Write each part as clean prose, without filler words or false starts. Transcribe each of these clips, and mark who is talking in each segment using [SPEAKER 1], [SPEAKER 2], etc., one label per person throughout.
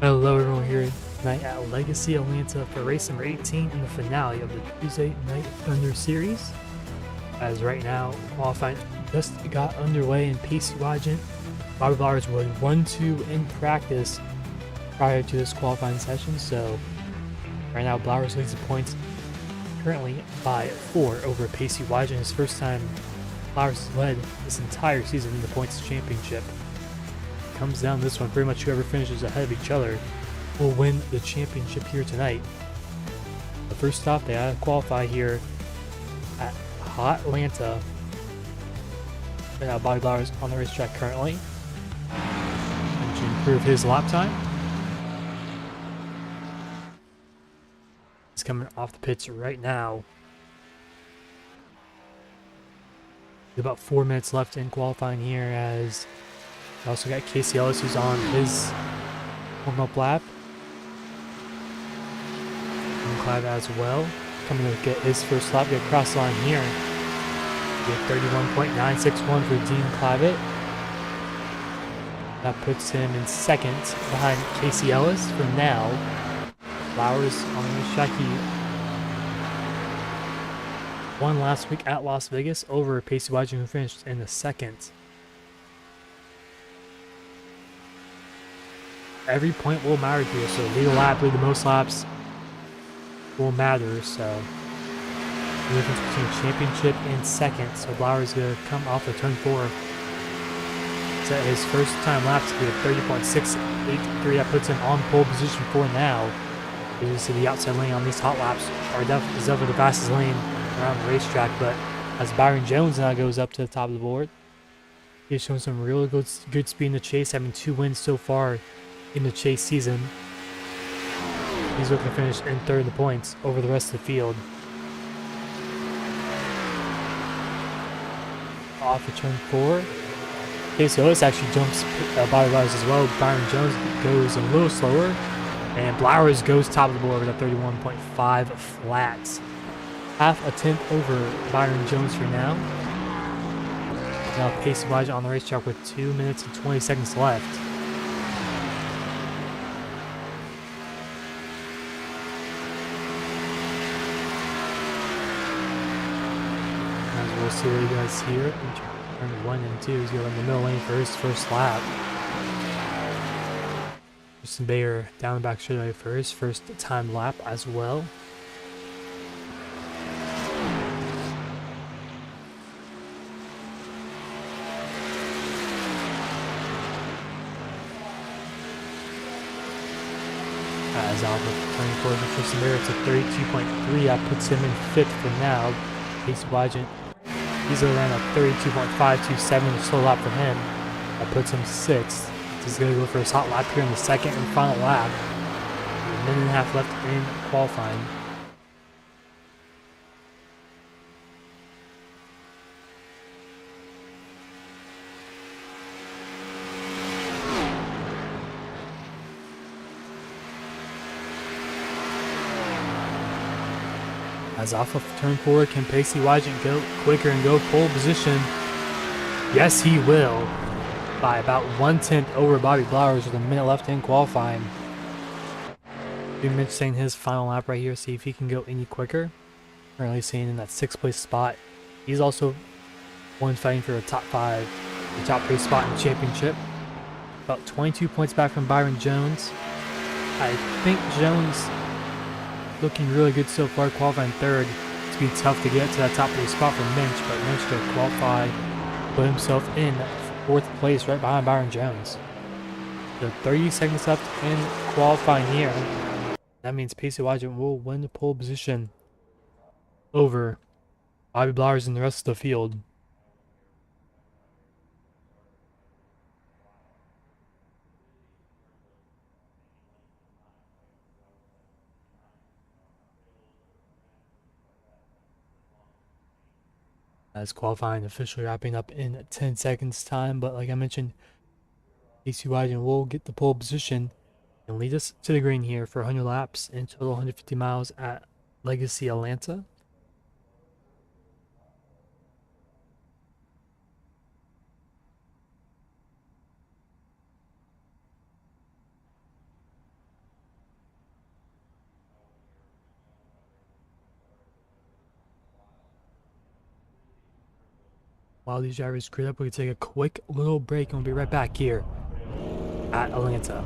[SPEAKER 1] Hello everyone, here tonight at Legacy Atlanta for race number 18 in the finale of the Tuesday Night Thunder Series. As right now, qualifying just got underway in Pacey Wygant. Bobby Blowers would 1-2 in practice prior to this qualifying session, so right now Blowers leads the points currently by 4 over Pacey Wygant. His first time Blowers has led this entire season in the points championship. Comes down this one, pretty much whoever finishes ahead of each other will win the championship here tonight. The first stop, they gotta qualify here at Atlanta. Right now, Bobby Blowers on the racetrack currently, and to improve his lap time. He's coming off the pits right now. There's about 4 minutes left in qualifying here, as we also got Casey Ellis, who's on his warm-up lap. And Clive as well, coming to get his first lap, get across the line here. Get 31.961 for Dean Clavitt. That puts him in second behind Casey Ellis for now. Flowers on the racetrack. He won last week at Las Vegas over Pacey Wygant, who finished in the second. Every point will matter here, so lead a lap, lead the most laps will matter. So the difference between championship and second. So Blowers gonna come off of turn 4. Set his first time lap to be a 30.683. That puts him on pole position for now. You can see the outside lane on these hot laps is definitely the fastest lane around the racetrack. But as Byron Jones now goes up to the top of the board, he's showing some really good speed in the chase, having 2 wins so far in the chase season. He's looking to finish in third in the points over the rest of the field. Off of turn 4. Casey Ellis actually jumps Bobby Blowers as well. Byron Jones goes a little slower, and Blowers goes top of the board with a 31.5 flat. Half a tenth over Byron Jones for now. Now Pacey Wygant on the racetrack with 2 minutes and 20 seconds left. We'll see what he does here in turn 1 and 2. He's going in the middle lane for his first lap. Justin Bayer down the back straightaway for his first time lap as well. As off of turn 4 for Justin Bayer, it's a 32.3. That puts him in 5th for now. Pacey Wygant easily ran a 32.527, slow lap for him. That puts him 6th. He's going to go for his hot lap here in the second and final lap. A minute and a half left in qualifying. As off of turn 4, can Pacey Wygant go quicker and go pole position? Yes, he will. By about 1/10 over Bobby Blowers with a minute left in qualifying. Mitch saying his final lap right here, see if he can go any quicker. Currently staying in that 6th place spot. He's also one fighting for a top 5, the top 3 spot in the championship. About 22 points back from Byron Jones. I think Jones looking really good so far, qualifying 3rd. It's going to be tough to get to that top 3 spot for Minch, but Minch will qualify, put himself in 4th place right behind Byron Jones. So 30 seconds left in qualifying here. That means Pacey Wygant will win the pole position over Bobby Blowers and the rest of the field. As qualifying officially wrapping up in 10 seconds time, but like I mentioned, Pacey Wygant will get the pole position and lead us to the green here for 100 laps in total, 150 miles at Legacy Atlanta. While these drivers grid up, we're going to take a quick little break and we'll be right back here at Atlanta.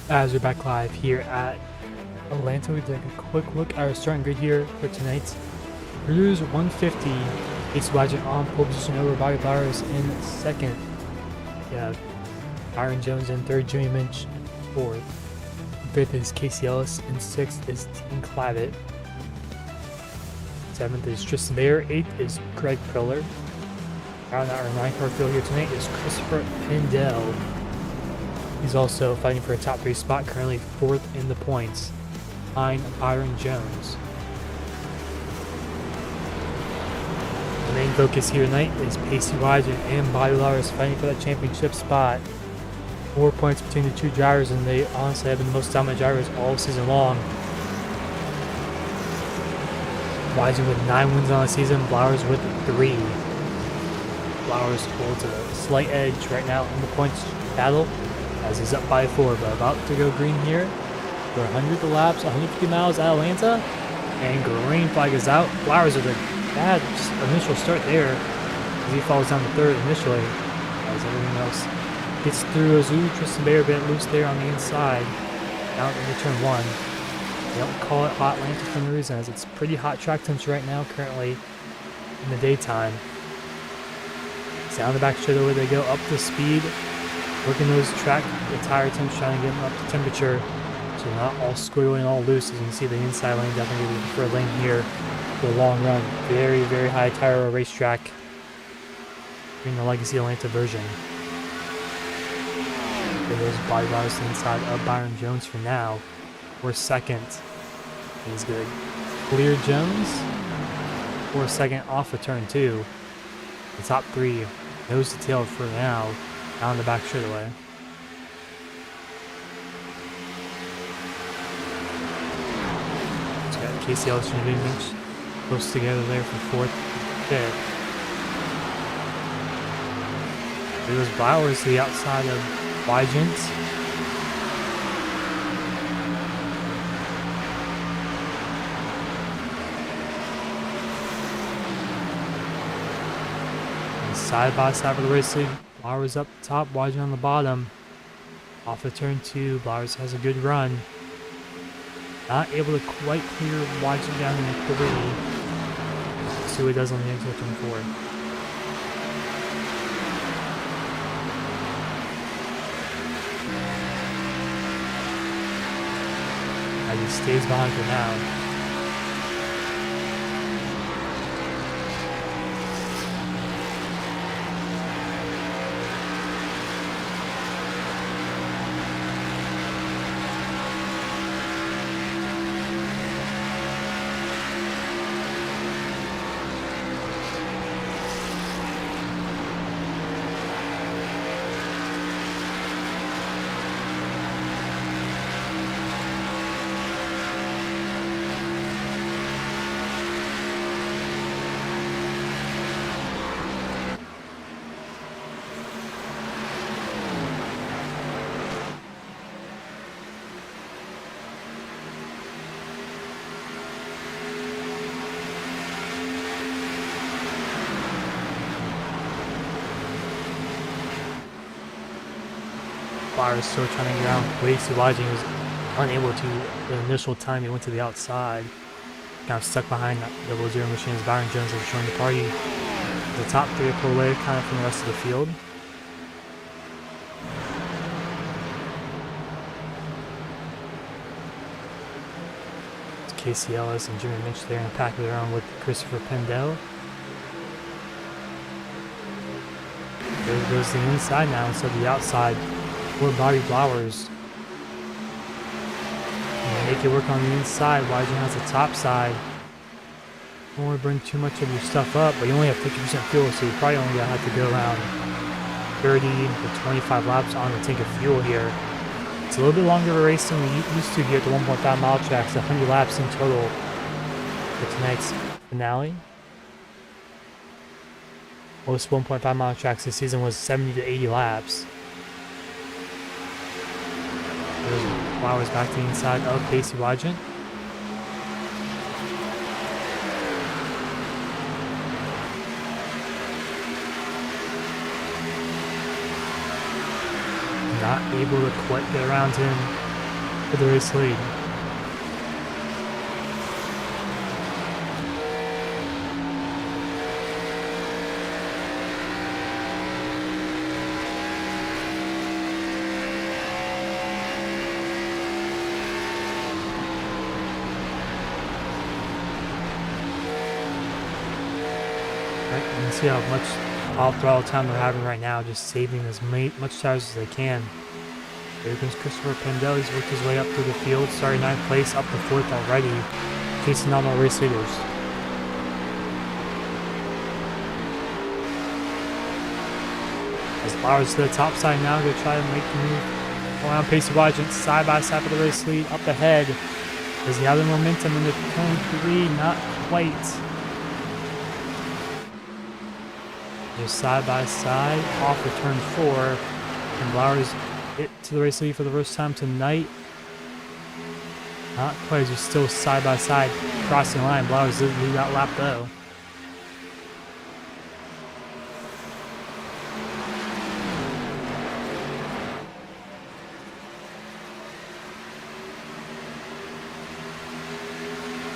[SPEAKER 1] As we're back live here at Atlanta, we take a quick look at our starting grid here for tonight. Hooters 150, Ace Wadget on pole position over Bobby Flowers in second. Yeah, Byron Jones in third, Jimmy Minch in fourth. In fifth is Casey Ellis, and sixth is Dean Clavitt. Seventh is Tristan Bayer, eighth is Greg Priller. Round out our 9-car field here tonight is Christopher Pendel. He's also fighting for a top 3 spot, currently 4th in the points, behind Byron Jones. The main focus here tonight is Pacey Wygen and Bobby Flowers fighting for that championship spot. 4 points between the two drivers, and they honestly have been the most dominant drivers all season long. Wygen with 9 wins on the season, Flowers with 3. Flowers holds a slight edge right now in the points battle, as he's up by 4, but about to go green here for 100 laps, 150 miles at Atlanta, and green flag is out. Flowers with a bad initial start there, as he falls down to third initially, as everything else gets through. Azu, Tristan Bayer a bit loose there on the inside, out into turn 1. They don't call it hot Atlanta for no reason, as it's pretty hot track temps right now currently in the daytime. Down the back straightaway they go, up to speed, working those track, the tire temps, trying to get them up to temperature, so they're not all squiggly and all loose. As you can see, the inside lane definitely the preferred lane here for the long run. Very, very high tire racetrack in the Legacy Atlanta version. There goes Bobby Flowers to the inside of Byron Jones for now. For second. He's good. Clear Jones for second off of turn 2. The top 3 nose to tail for now. Down the back straightaway. It's got Casey Ellis and Jimmy Minch close together there for 4th and 5th. There goes Flowers to the outside of Wygent. Side by side for the race lead. Flowers up top, Wygent on the bottom. Off of turn 2, Flowers has a good run. Not able to quite clear Wygent down in 3. Let's see what he does on the exit turn 4. As he stays behind for now. Flowers still trying to get around way too wide. He was unable to the initial time he went to the outside. Kind of stuck behind that 0-0 machine as Byron Jones has joined the party. The top 3 pull away kind of from the rest of the field. It's Casey Ellis and Jimmy Minch there and packing it around with Christopher Pendel. There goes the inside now instead of the outside for Bobby Flowers. Make it work on the inside. Wygen has the top side. Don't want to bring too much of your stuff up, but you only have 50% fuel, so you probably only gonna have to go around 30 to 25 laps on the tank of fuel here. It's a little bit longer of a race than we used to here at the 1.5 mile tracks. 100 laps in total for tonight's finale. Most 1.5 mile tracks this season was 70 to 80 laps. There's Flowers back to the inside of Casey Wygen. Not able to quite get around him for the race lead. You can see how much off throttle time they're having right now, just saving as much tires as they can. Here comes Christopher Pendel. He's worked his way up through the field, starting 9th place, up to 4th already, chasing down the race leaders. As Flowers to the top side now, going to try to make the move around Casey Wygen, side by side for the race lead, up ahead. Does he have the momentum into turn 3? Not quite. Just side by side off of turn 4, and Flowers hit to the race lead for the first time tonight. Not quite, just still side by side crossing the line. Flowers did lead that lap though.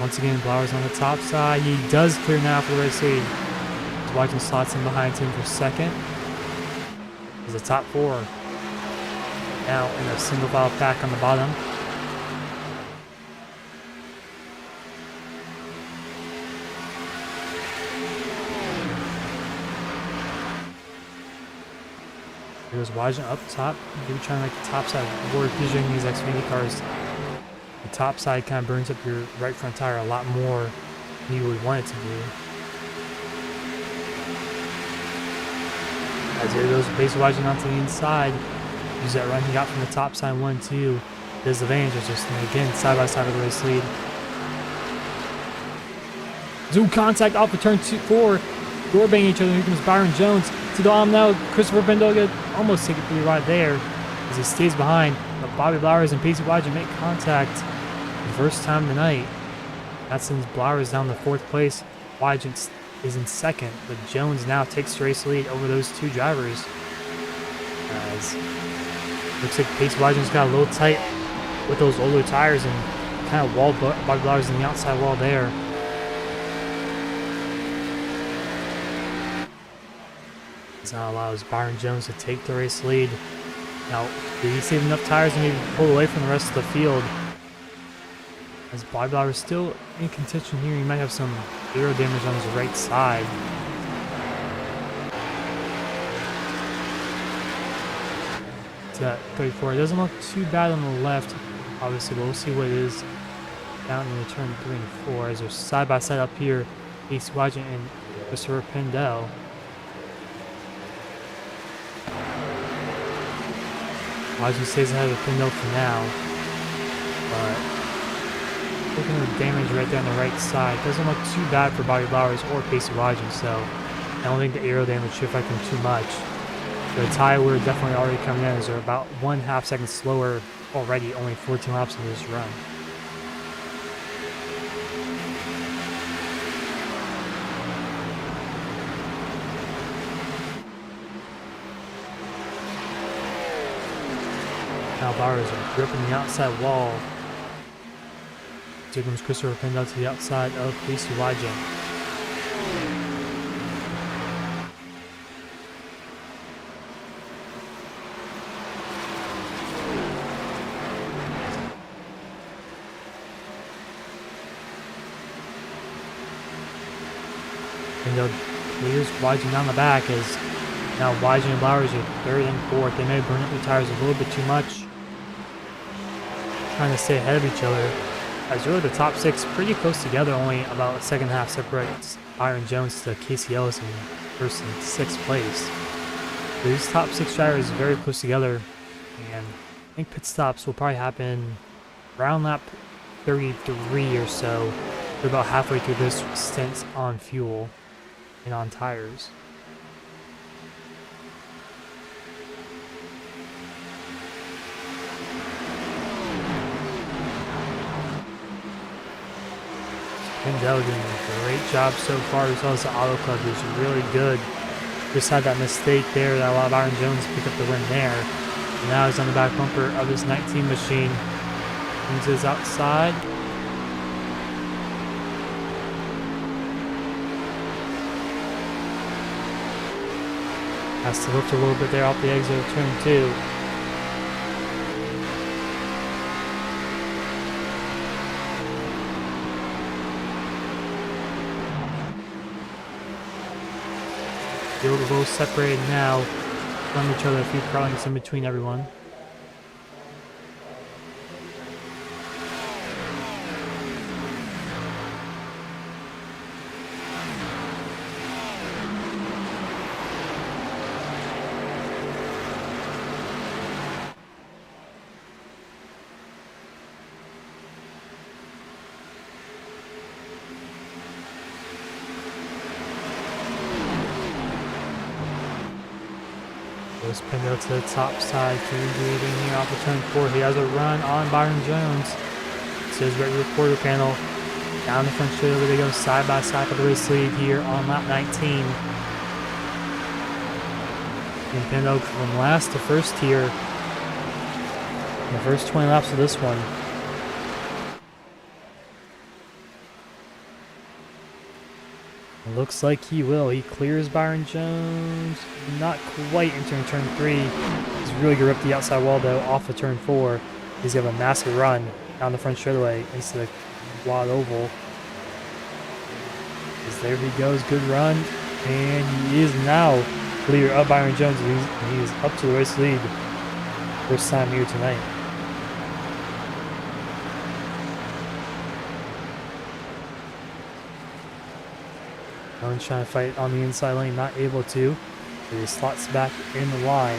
[SPEAKER 1] Once again, Flowers on the top side. He does clear now for the race lead. Wygen slots in behind him for second. He's the top 4. Now in a single file pack on the bottom. Here goes Wygen up top. Maybe trying to make the top side work. Usually in these Xfinity cars, the top side kind of burns up your right front tire a lot more than you would want it to do. As here goes Casey Wygen onto the inside. Use that run he got from the top side 1-2. There's the advantage, just again side by side of the race lead. Zoom contact off of turn 4. Door banging each other. Here comes Byron Jones to the bottom now. Christopher Pendel almost take it pretty right there as he stays behind. But Bobby Flowers and Casey Wygen make contact the first time tonight. That sends Flowers down to 4th place. Wygen is in 2nd, but Jones now takes the race lead over those 2 drivers. As looks like Casey Wygen's got a little tight with those older tires and kind of walled Bobby Flowers in the outside wall there. This now allows Byron Jones to take the race lead. Now, did he save enough tires to maybe pull away from the rest of the field? As Bobby Flowers still in contention here, he might have some aero damage on his right side. To 34. It doesn't look too bad on the left, obviously, but we'll see what it is down in the turn 3 and 4. As they're side by side up here, Casey Wygen and Christopher Pendel. Wygen stays ahead of Pendel for now, but looking at the damage right there on the right side. Doesn't look too bad for Bobby Flowers or Casey Wygen, so I don't think the aero damage should affect him too much. The tire we're definitely already coming in as they're about 1/2 second slower already, only 14 laps into this run. Now Bowers gripping the outside wall. Here comes Christopher pinned out to the outside of Casey Wygen. And clears Wygen down the back as now Wygen and Bowers are third and fourth. They may burn up their tires a little bit too much, trying to stay ahead of each other. As really the top six pretty close together, only about a second half separates Byron Jones to Casey Ellis in first and sixth place. These top six drivers very close together, and I think pit stops will probably happen around lap 33 or so. They're about halfway through this stint on fuel and on tires. Pendel doing a great job so far, as well as the auto club is really good. Just had that mistake there that allowed Byron Jones to pick up the win there. And now he's on the back bumper of this 19 machine. Into his outside. Has to lift a little bit there off the exit of turn 2. They're both separated now from each other, a few car lengths in between everyone. Goes pinned out to the top side, breathing here off of turn 4. He has a run on Byron Jones. It's his regular quarter panel. Down the front straightaway they go side by side for the race lead here on lap 19. And pinned out from last to first here in the first 20 laps of this one. It looks like he will. He clears Byron Jones. Not quite entering turn 3. He's really going to rip the outside wall, though, off of turn 4. He's going to have a massive run down the front straightaway into the quad oval. As there he goes. Good run. And he is now clear of Byron Jones. He is up to the race lead. First time here tonight. Jones trying to fight on the inside lane, not able to. He slots back in the line.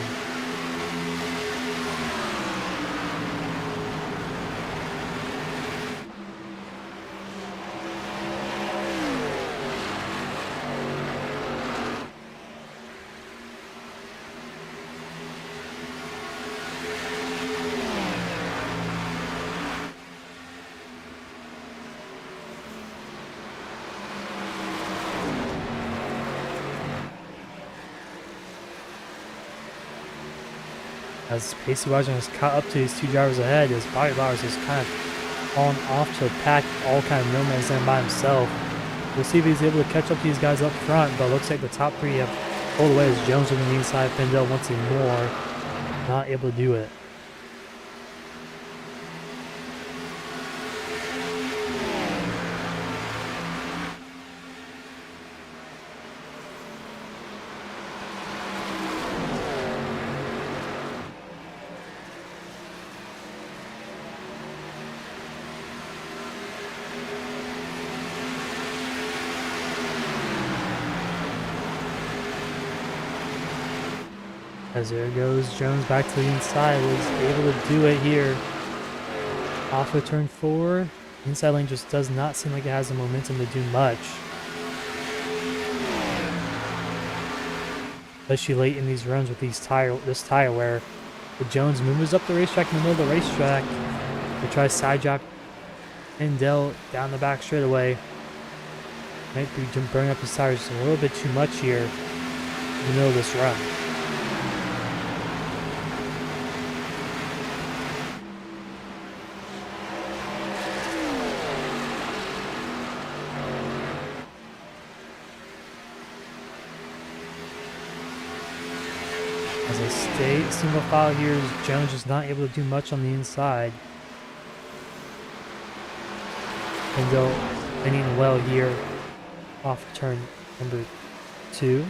[SPEAKER 1] As Casey Wygen has caught up to these two drivers ahead, as Bobby Bowers has kind of fallen off to a pack, all kind of no man's land by himself. We'll see if he's able to catch up to these guys up front, but it looks like the top 3 have pulled away as Jones on the inside, Pendel once more, not able to do it. As there goes Jones back to the inside, was able to do it here. Off of turn 4, inside lane just does not seem like it has the momentum to do much. Especially late in these runs with this tire wear. But Jones moves up the racetrack in the middle of the racetrack. They try to side drop Endell down the back straightaway. Might be burning up his tires a little bit too much here in the middle of this run. stay single file here as Jones is not able to do much on the inside. Pindell winning well here off turn number 2.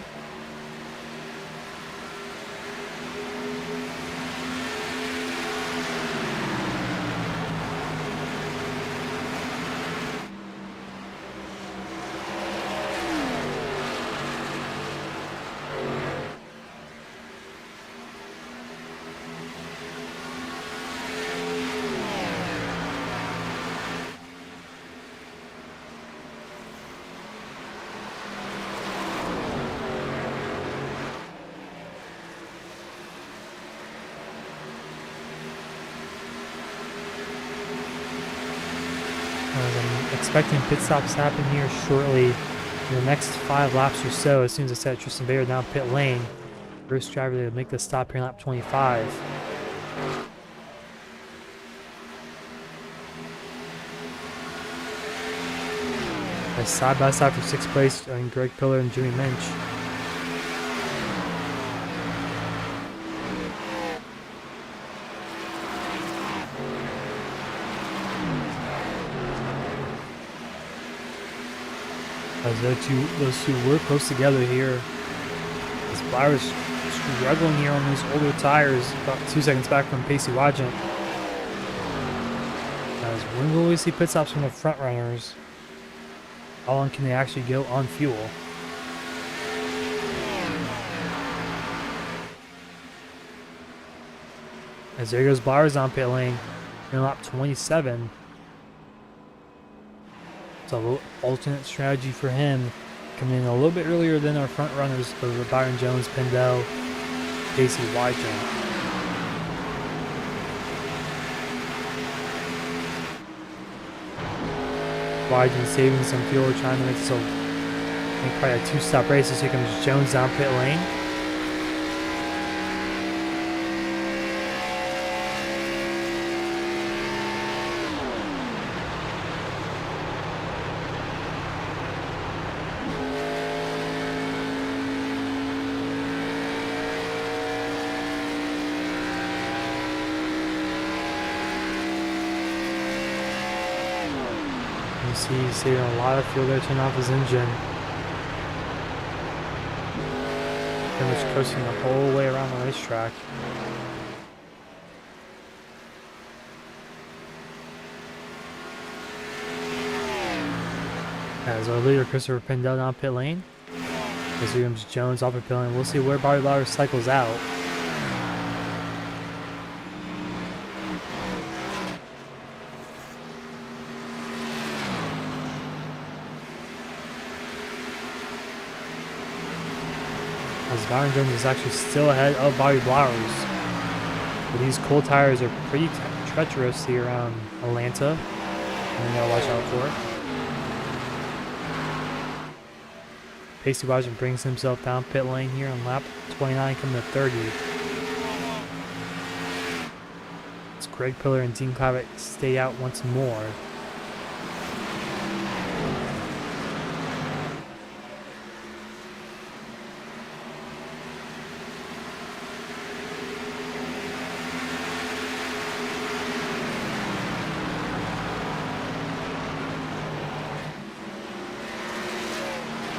[SPEAKER 1] I'm expecting pit stops to happen here shortly in the next 5 laps or so. As soon as I set Tristan Bayer down pit lane, first driver to make the stop here in lap 25. A side by side for 6th place, Greg Pillar and Jimmy Minch. As those two were close together here. As Blauer's struggling here on those older tires, about 2 seconds back from Pacey Wajent. As when will we see pit stops from the front runners? How long can they actually go on fuel? As there goes Blauer's on pit lane in lap 27. It's a little alternate strategy for him, coming in a little bit earlier than our front runners of Byron Jones, Pindell, Pacey Wajent. Wajent saving some fuel, trying to make this probably a 2-stop race. As here comes Jones down pit lane. You see he's saving a lot of fuel there, turning off his engine. Pretty much coasting the whole way around the racetrack. As our leader Christopher Pindell down pit lane. As here comes Jones off of pit lane. We'll see where Bobby Blauer cycles out. As Byron Jones is actually still ahead of Bobby Blowers. But these cold tires are pretty treacherous here around Atlanta. And we gotta watch out for it. Pacey Wajent brings himself down pit lane here on lap 29, coming to 30. As Greg Pillar and Dean Clavitt stay out once more.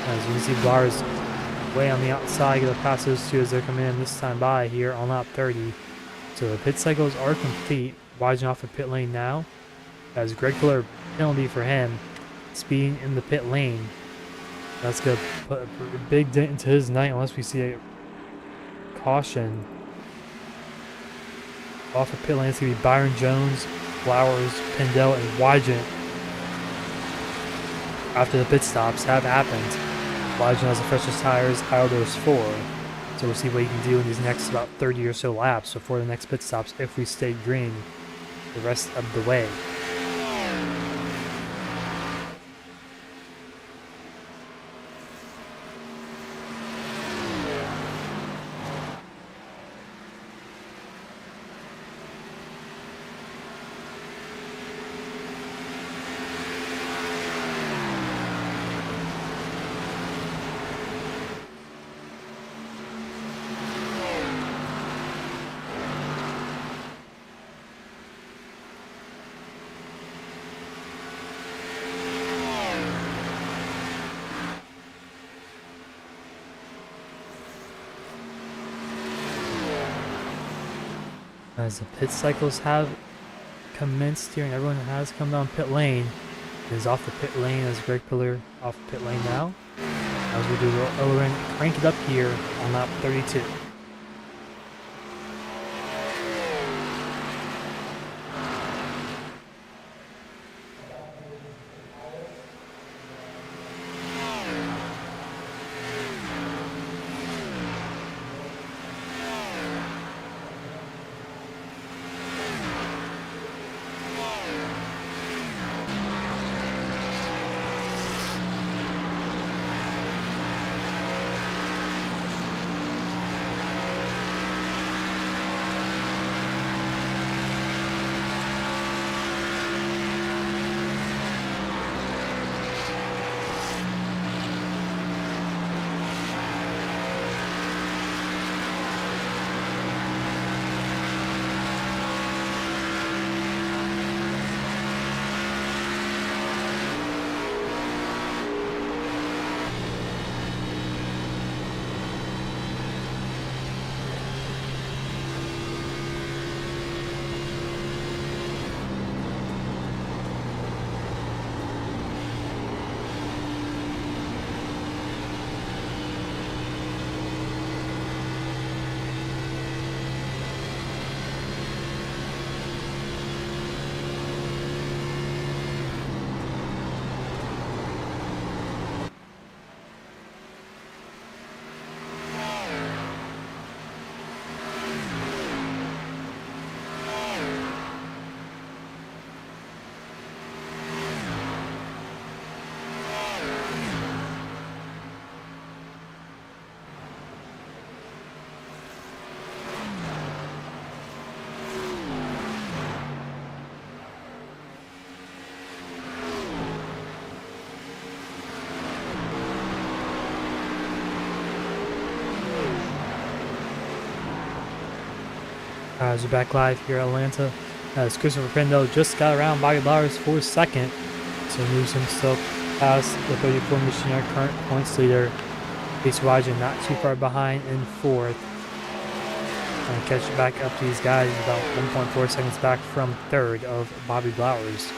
[SPEAKER 1] As you can see, Blauer's way on the outside, gonna pass those two as they're coming in this time by here on lap 30. So the pit cycles are complete. Wajent off of pit lane now. As Greg Pillar, penalty for him, speeding in the pit lane. That's gonna put a big dent into his night unless we see a caution. Off of pit lane, it's gonna be Byron Jones, Blowers, Pindell, and Wajent. After the pit stops have happened, Wajent has the freshest tires out of those 4. So we'll see what he can do in these next about 30 or so laps before the next pit stops if we stay green the rest of the way. As the pit cycles have commenced here and everyone has come down pit lane. It is off the pit lane as Greg Pillar off pit lane now. As we do a little Ellerin, crank it up here on lap 32. As we're back live here at Atlanta, as Christopher Pendo just got around Bobby Blowers for second, so moves himself past the 34 machine, our current points leader. Pace Wagen not too far behind in fourth. And catch back up to these guys about 1.4 seconds back from third of Bobby Blowers.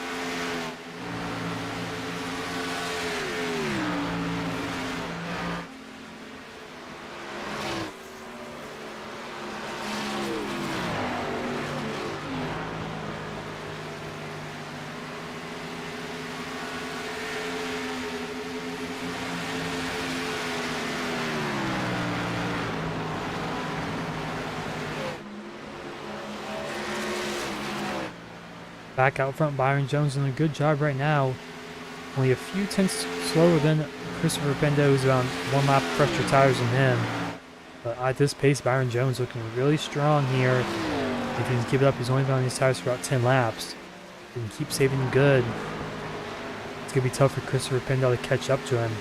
[SPEAKER 1] Back out front, Byron Jones doing a good job right now. Only a few tenths slower than Christopher Pendo, who's around 1 lap fresher tires than him. But at this pace, Byron Jones looking really strong here. If he can keep it up, he's only been on these tires for about 10 laps. He can keep saving them good. It's going to be tough for Christopher Pendo to catch up to him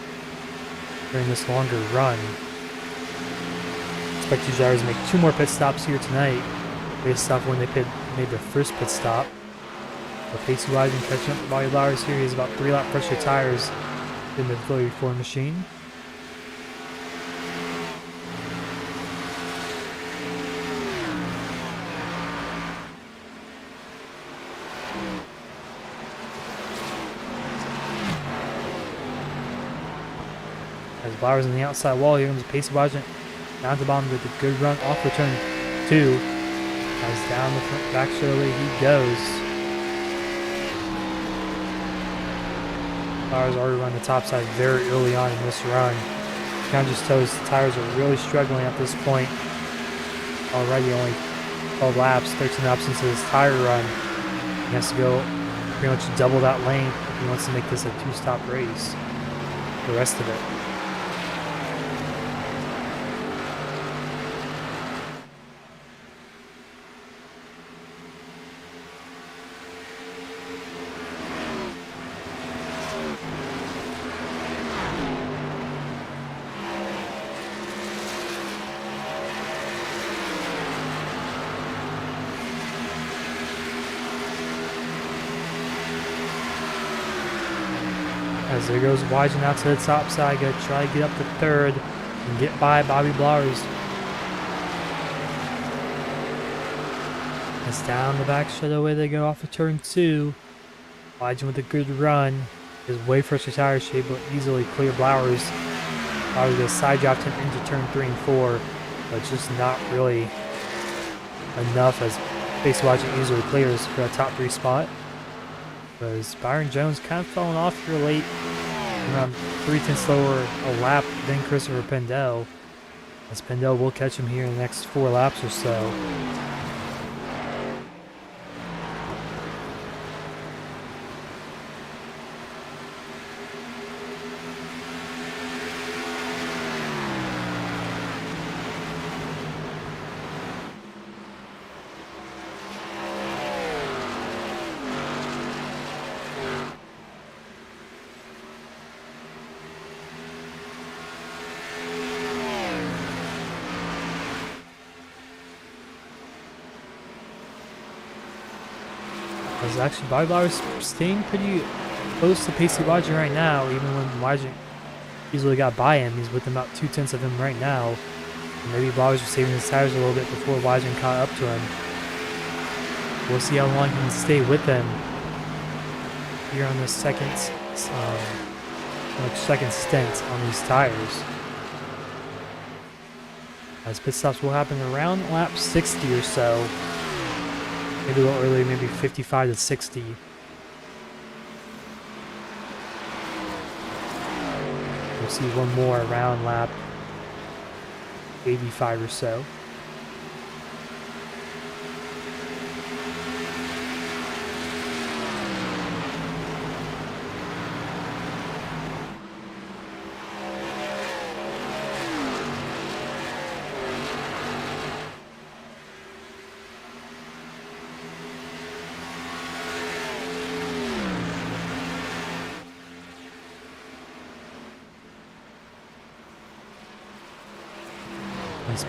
[SPEAKER 1] during this longer run. Expect these drivers to make 2 more pit stops here tonight, based off when they made their first pit stop. But Pace Wagen catching up to Bobby Blowers here. He has about 3 lap fresher tires in the 34 machine. As Blowers on the outside wall, here comes Pace Wagen down to the bottom with a good run off for turn 2. As down the front back straightaway he goes. Blowers already run the top side very early on in this run. Kind of just tells the tires are really struggling at this point. Already only 12 laps, 13 laps into this tire run. He has to go pretty much double that length if he wants to make this a 2-stop race. The rest of it. As there goes Wagen out to the top side, gonna try to get up to third and get by Bobby Blowers. As down the back straightaway they go off of turn 2. Wygen with a good run. His way first retire shape will easily clear Blowers. Blowers gonna side draft him into turn 3 and 4, but just not really enough as Facey Wygen easily clears for a top 3 spot. Because Byron Jones kind of falling off here late, around 3/10 slower a lap than Christopher Pendel. As Pendel will catch him here in the next 4 laps or so. Because actually Bobby Blowers staying pretty close to Facey Wygen right now, even when Wygen easily got by him. He's within about 2/10 of him right now. And maybe Blowers was saving his tires a little bit before Wygen caught up to him. We'll see how long he can stay with him here on the second stint on these tires. As pit stops will happen around lap 60 or so. Maybe a little earlier, maybe 55 to 60. We'll see one more around lap 85 or so.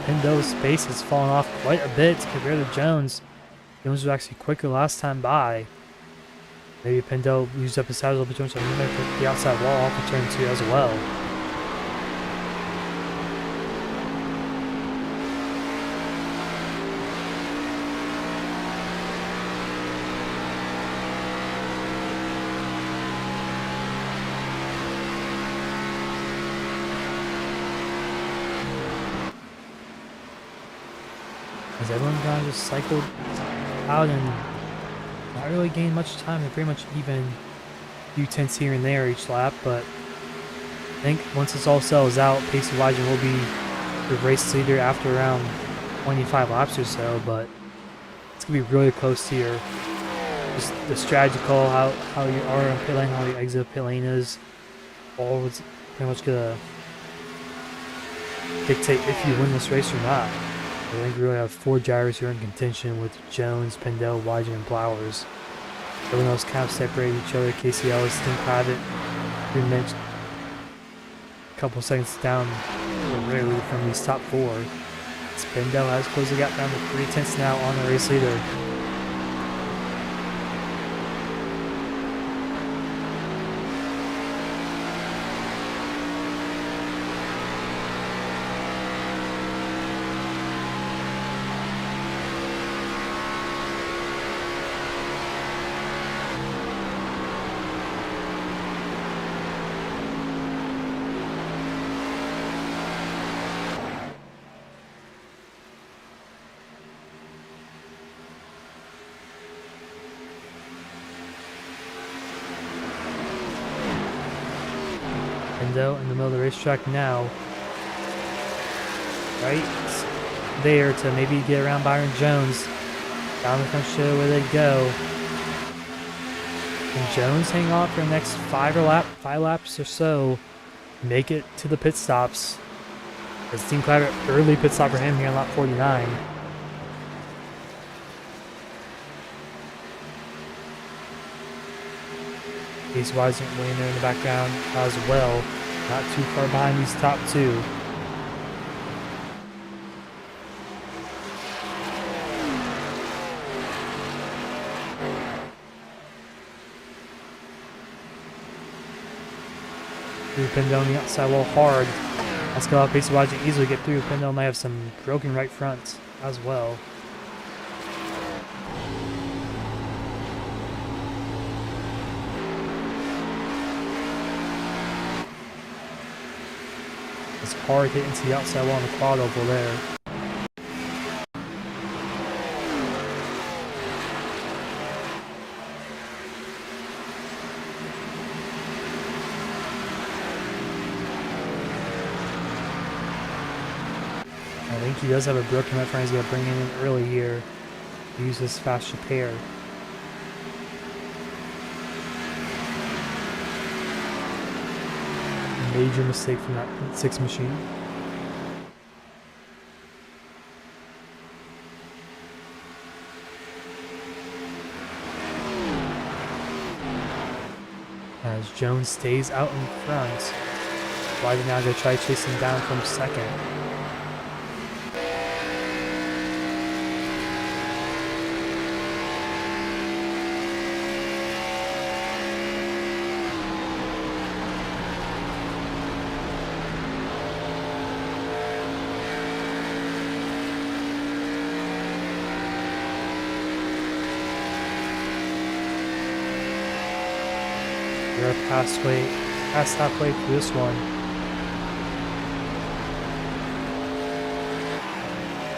[SPEAKER 1] Pendo's pace has fallen off quite a bit compared to Jones. Jones was actually quicker last time by. Maybe Pendo used up his tires a little bit, so he might put the outside wall off of turn 2 as well. As everyone kind of just cycled out and not really gained much time. They're pretty much even, a few tenths here and there each lap, but I think once this all settles out, Facey Wygen will be the race leader after around 25 laps or so, but it's going to be really close here. Just the strategy call, how you are on pit lane, how you exit pit lane is, all was pretty much going to dictate if you win this race or not. I think we really have 4 drivers here in contention with Jones, Pendel, Wygen, and Blowers. Everyone else kind of separated each other. Casey Ellis, Tim Private, pretty much a couple seconds down really from these top 4. Pendel has closed the gap down to 3/10 now on the race leader. Pendo in the middle of the racetrack now. Right there to maybe get around Byron Jones. Down the front show where they go. And Jones hang on for the next 5 laps or so. Make it to the pit stops. It's Team Clabber early pit stop for him here on lap 49. Facey Wygen waiting there in the background as well. Not too far behind these top 2. Through Pendel on the outside wall hard. That's going to allow Facey Wygen to easily get through. Pendel might have some broken right fronts as well. hard hit into the outside wall on the quad oval there. I think he does have a broken left front. He's going to bring it in early here. Use this fast repair. Major mistake from that 6 machine. As Jones stays out in front. Why did now go try to chase him down from second? We're past halfway through this one.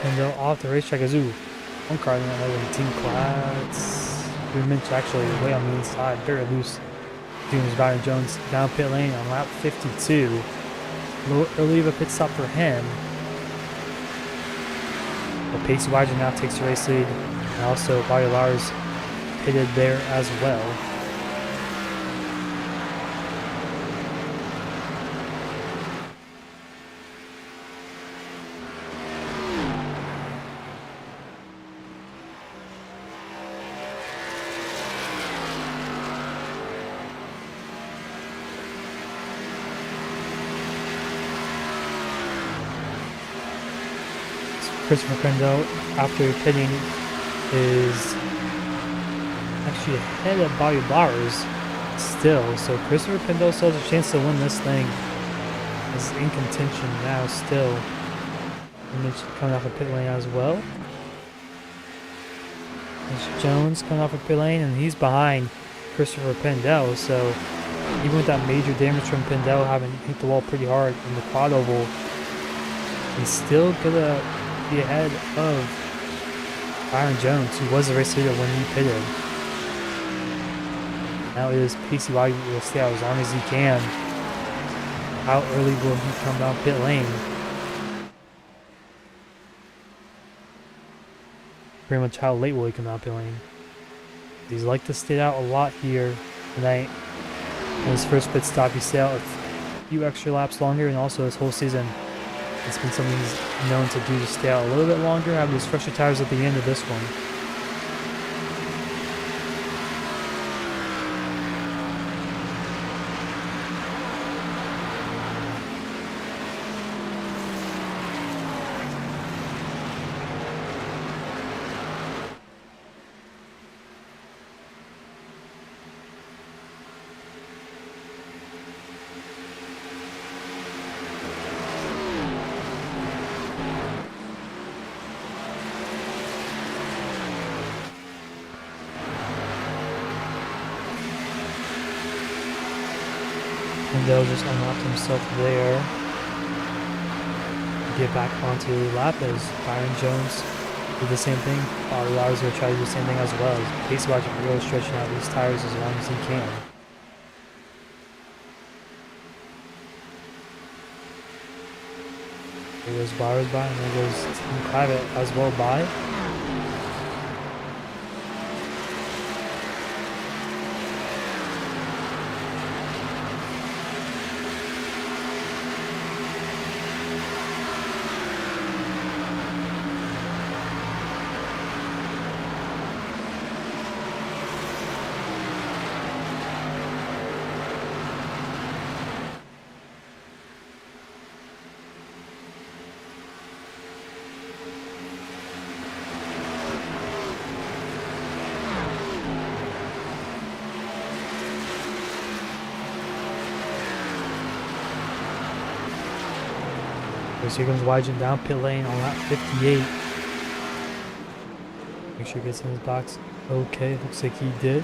[SPEAKER 1] And they'll off the racetrack as one car in that team class. 3 minutes actually way on the inside, very loose. James Byron Jones down pit lane on lap 52. Early of a pit stop for him. But Pacey Widener now takes the race lead, and also Bobby Lars pitted there as well. Christopher Prindle, after pitting, is actually ahead of Bobby Bowers still. So Christopher Prindle still has a chance to win this thing. Is in contention now still. And it's coming off a pit lane as well. There's Jones coming off a pit lane, and he's behind Christopher Prindle. So even with that major damage from Prindle having hit the wall pretty hard in the quad oval, he's still gonna be ahead of Byron Jones, who was the race leader when he pitted. Now it is Pacey Widener will stay out as long as he can. How early will he come down pit lane? Pretty much how late will he come down pit lane? He's like to stay out a lot here tonight. In his first pit stop, he stayed out a few extra laps longer, and also his whole season it's been something he's known to do, to stay out a little bit longer, have those fresher tires at the end of this one. Prindle just unlocked himself there. Get back onto the lap as Byron Jones did the same thing. Bobby Lars will try to do the same thing as well. Pacey Widener really stretching out these tires as long as he can. There goes Bowers by, and there goes Team Private as well by. So here comes Widener down pit lane on lap 58. Make sure he gets in his box. Okay, looks like he did.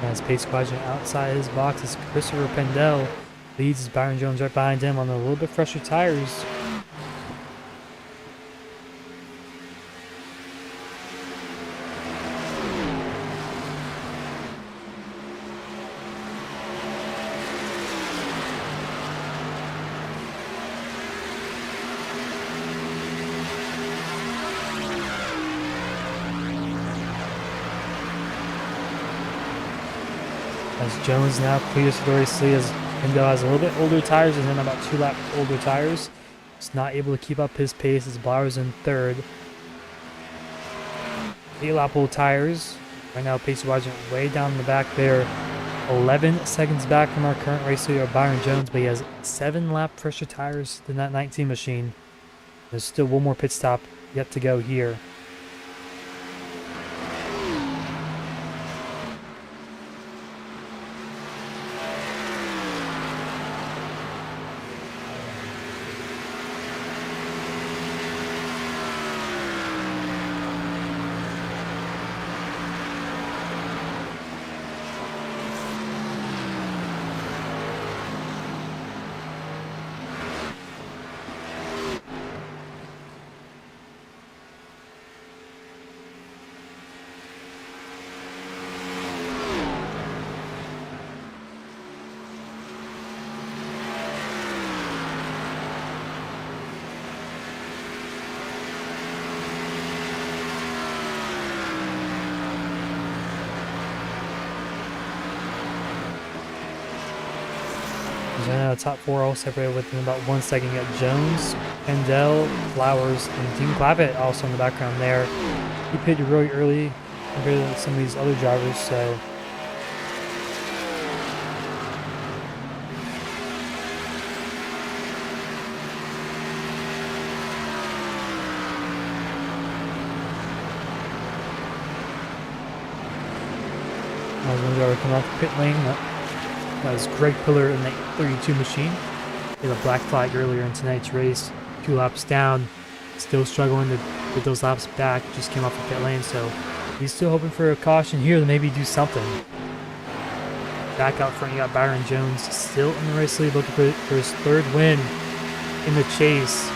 [SPEAKER 1] As pace quadrant outside his box as Christopher Pendel leads as Byron Jones right behind him on a little bit fresher tires. As Jones now clears the race lead as Pendel has a little bit older tires and then about 2 lap older tires. He's not able to keep up his pace as Blauer's in third. 8 lap old tires. Right now pace watching way down in the back there. 11 seconds back from our current race leader Byron Jones, but he has 7 lap fresher tires than that 19 machine. There's still one more pit stop yet to go here. Right now, the top 4 all separated within about 1 second. You got Jones, Pendel, Flowers, and Dean Clappett also in the background there. He pitted really early compared to some of these other drivers, so one driver coming off the pit lane. That was Greg Pillar in the 32 machine. He had a black flag earlier in tonight's race. 2 laps down. Still struggling to get those laps back. Just came off the pit lane, so he's still hoping for a caution here to maybe do something. Back out front, you got Byron Jones still in the race lead, looking for his 3rd win in the chase.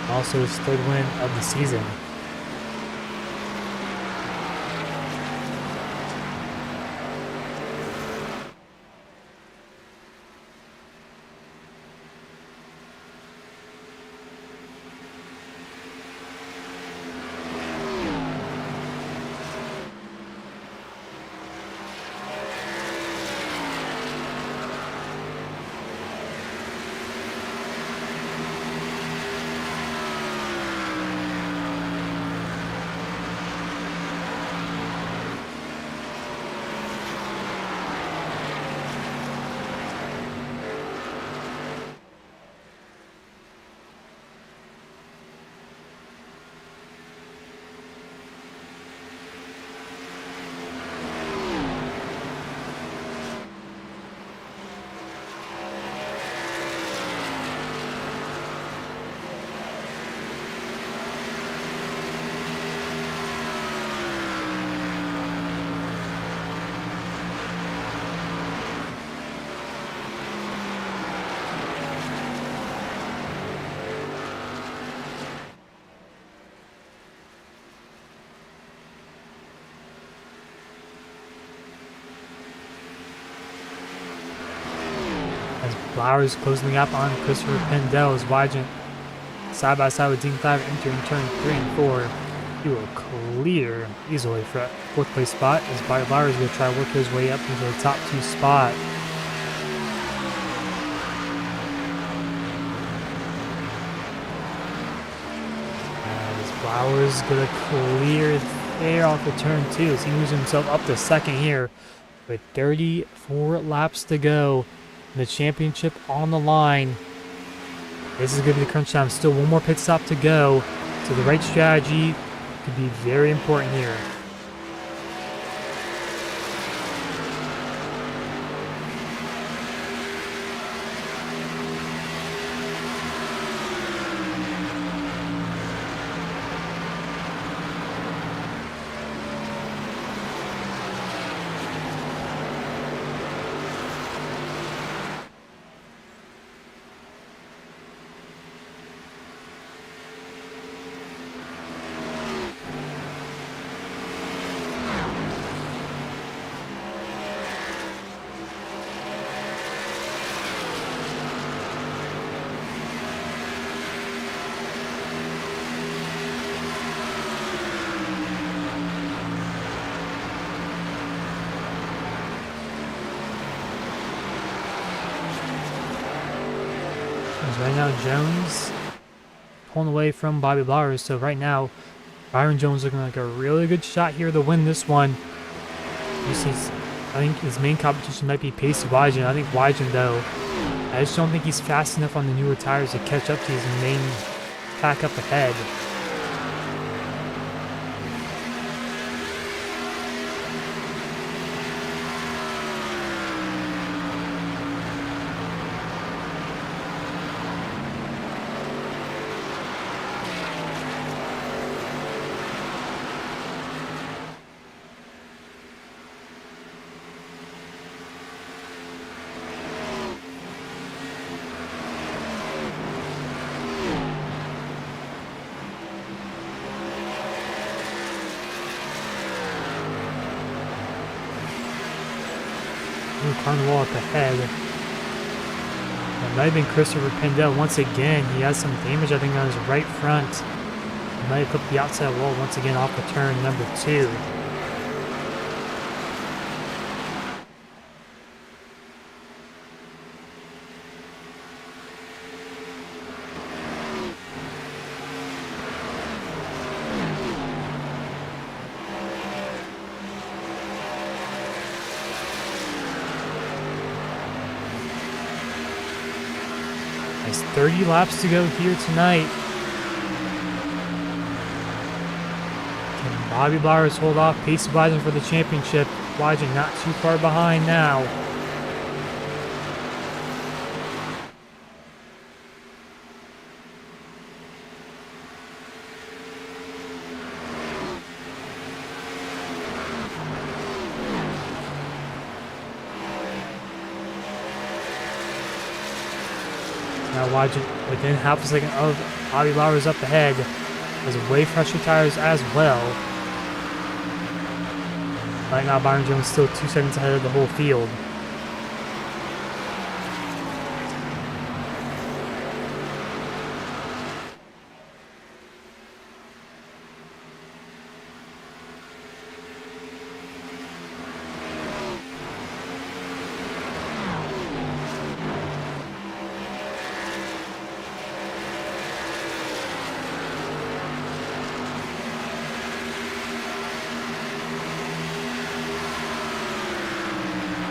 [SPEAKER 1] Also his 3rd win of the season. Flowers closing the gap on Christopher Pendel as Wygent side by side with Dean Clappett entering turn 3 and 4. He will clear easily for that 4th place spot as Flowers will try to work his way up into the top 2 spot. As Flowers gonna clear there off the turn 2 as he moves himself up to 2nd here with 34 laps to go. The championship on the line. This is going to be the crunch time. Still one more pit stop to go. So the right strategy could be very important here. right now Jones pulling away from Bobby Blowers. So right now, Byron Jones looking like a really good shot here to win this one. I think his main competition might be Pacey Wygen. I think Wygen, though, I just don't think he's fast enough on the newer tires to catch up to his main pack up ahead. Carnival up ahead. It might have been Christopher Pendel once again. He has some damage, I think, on his right front. He might have clipped the outside wall once again off the turn number 2. There's 30 laps to go here tonight. Can Bobby Blowers hold off Pacey Wygen for the championship? Wygen not too far behind now. Now Wygen within half a second of Bobby Blowers up ahead. Has way fresher tires as well. Right now Byron Jones still 2 seconds ahead of the whole field.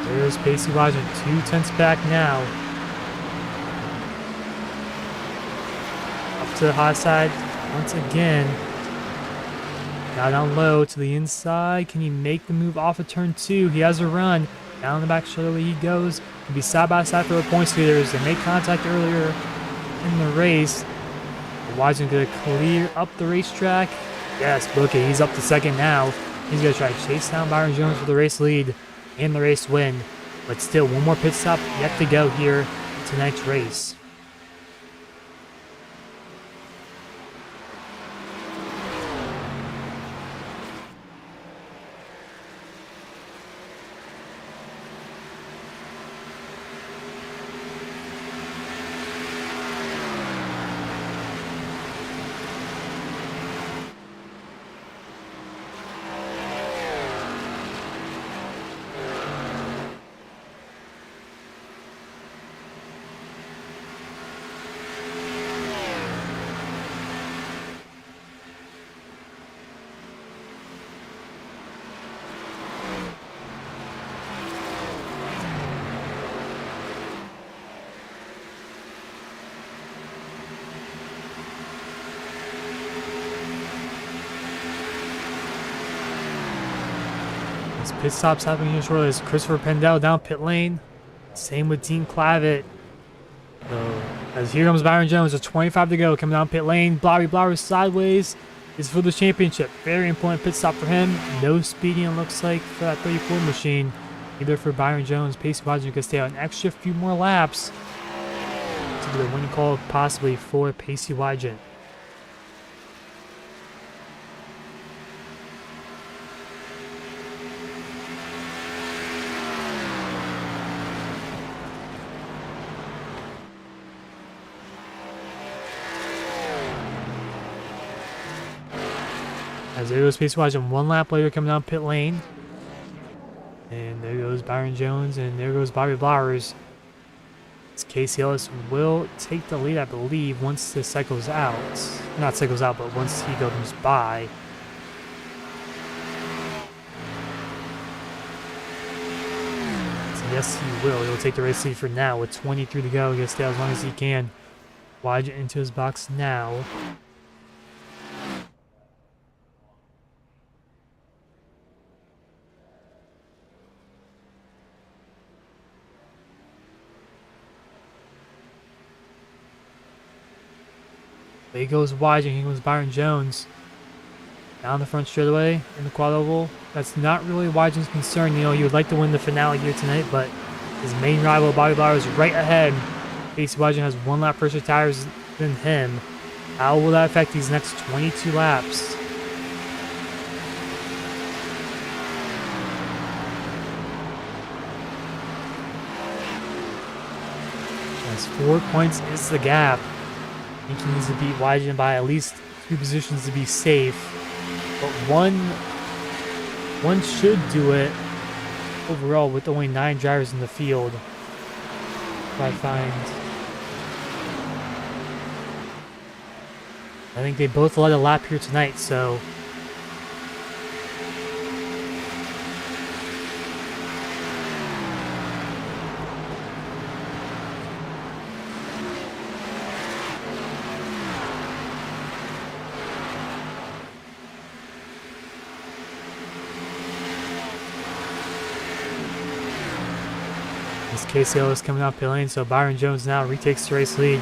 [SPEAKER 1] There's Pacey Wygen, 2/10 back now. Up to the high side once again. Now down low to the inside. Can he make the move off of turn 2? He has a run. Down the back shoulder he goes. He'll be side by side for the points leaders. They made contact earlier in the race. Wygen gonna clear up the racetrack. Yes, Bookie, he's up to second now. He's gonna try to chase down Byron Jones for the race lead and the race win. But still, one more pit stop yet to go here in tonight's race. Pit stops happening here shortly. As Christopher Pendel down pit lane. Same with Dean Clavitt. So, as here comes Byron Jones, with 25 to go, coming down pit lane. Bobby Blowers sideways is for the championship. Very important pit stop for him. No speeding, it looks like, for that 34 machine. Either for Byron Jones. Pacey Wygen could stay out an extra few more laps to be the winning call, possibly for Pacey Wygen. As there goes Pacey Wygen, one lap later coming down pit lane. And there goes Byron Jones, and there goes Bobby Blowers. Casey Ellis will take the lead, I believe, once this cycles out. Not cycles out, but once he goes by. So yes, he will. He'll take the race lead for now with 23 to go. He'll stay as long as he can. Wide into his box now. He goes wide and he goes Byron Jones. Down the front straightaway in the quad oval. That's not really Wygen's concern. You know, he would like to win the finale here tonight, but his main rival, Bobby Bauer, is right ahead. Casey Wygen has 1 lap fresher tires than him. How will that affect these next 22 laps? As 4 points is the gap. I think he needs to beat Wygen by at least 2 positions to be safe. But one should do it overall with only 9 drivers in the field. If I think they both led a lap here tonight, so Casey Ellis coming out pit lane, so Byron Jones now retakes the race lead.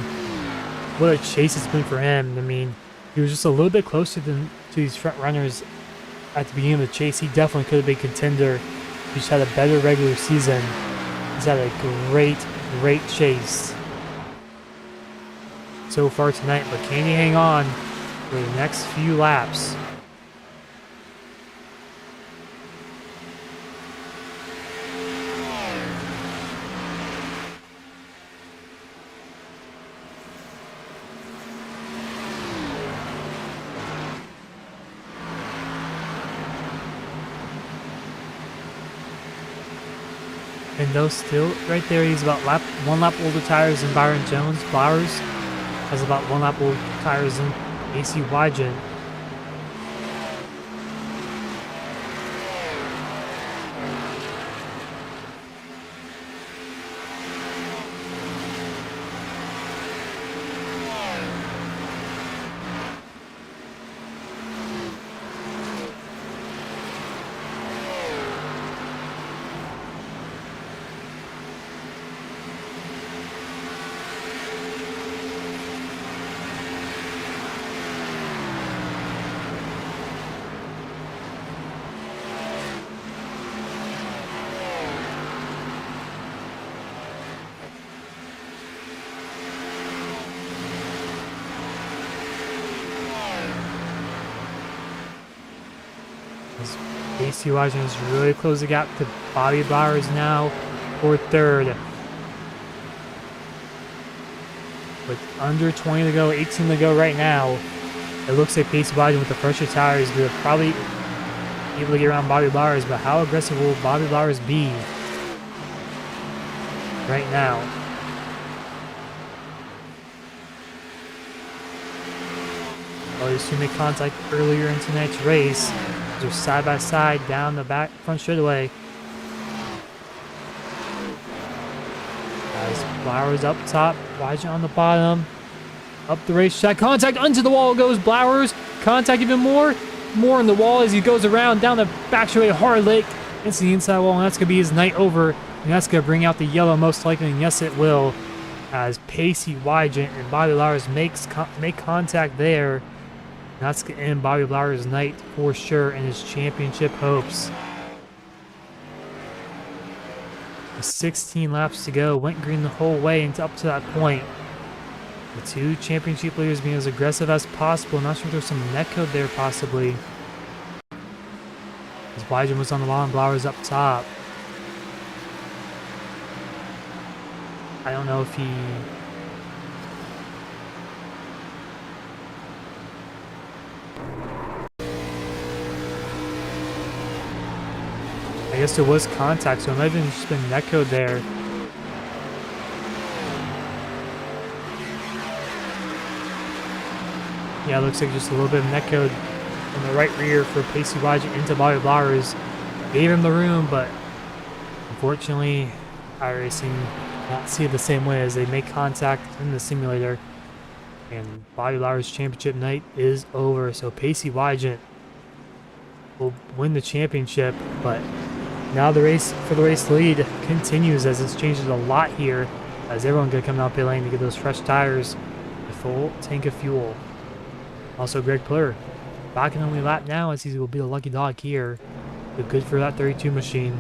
[SPEAKER 1] What a chase it's been for him. I mean, he was just a little bit closer to these front runners at the beginning of the chase. He definitely could have been a contender. He just had a better regular season. He's had a great chase so far tonight, but can he hang on for the next few laps? And though still right there, he's about 1 lap older tires than Byron Jones. Bowers has about 1 lap older tires than Casey Wygen. Casey Wygen has really closed the gap to Bobby Bowers now for 3rd. With under 20 to go, 18 to go right now, it looks like Casey Wygen with the fresher tires is going to probably be able to get around Bobby Bowers, but how aggressive will Bobby Bowers be right now? Well, these two made contact earlier in tonight's race. They're side by side down the back front straightaway. As Blowers up top, Wygen on the bottom. Up the racetrack, contact onto the wall goes Blowers. Contact even more on the wall as he goes around down the back straightaway. Hard Lake into the inside wall, and that's gonna be his night over. And that's gonna bring out the yellow most likely, and yes, it will. As Casey Wygen and Bobby Blowers make contact there. That's going to end Bobby Blowers' night for sure and his championship hopes. With 16 laps to go, went green the whole way and up to that point. The 2 championship leaders being as aggressive as possible. I'm not sure if there's some netcode there possibly. As Wygen was on the bottom, Blowers up top. I don't know if he... I guess there was contact, so it might have just been netcode there. Yeah, it looks like just a little bit of netcode on the right rear for Pacey Wajik into Bobby Blowers. Gave him the room, but unfortunately, iRacing not see it the same way as they make contact in the simulator. And Bobby Blowers' championship night is over. So Pacey Wajik will win the championship, but now the race for the race lead continues as it's changes a lot here, as everyone gonna come out pit lane to get those fresh tires, a full tank of fuel. Also, Greg Plur back in only lap now as he will be the lucky dog here. But good for that 32 machine.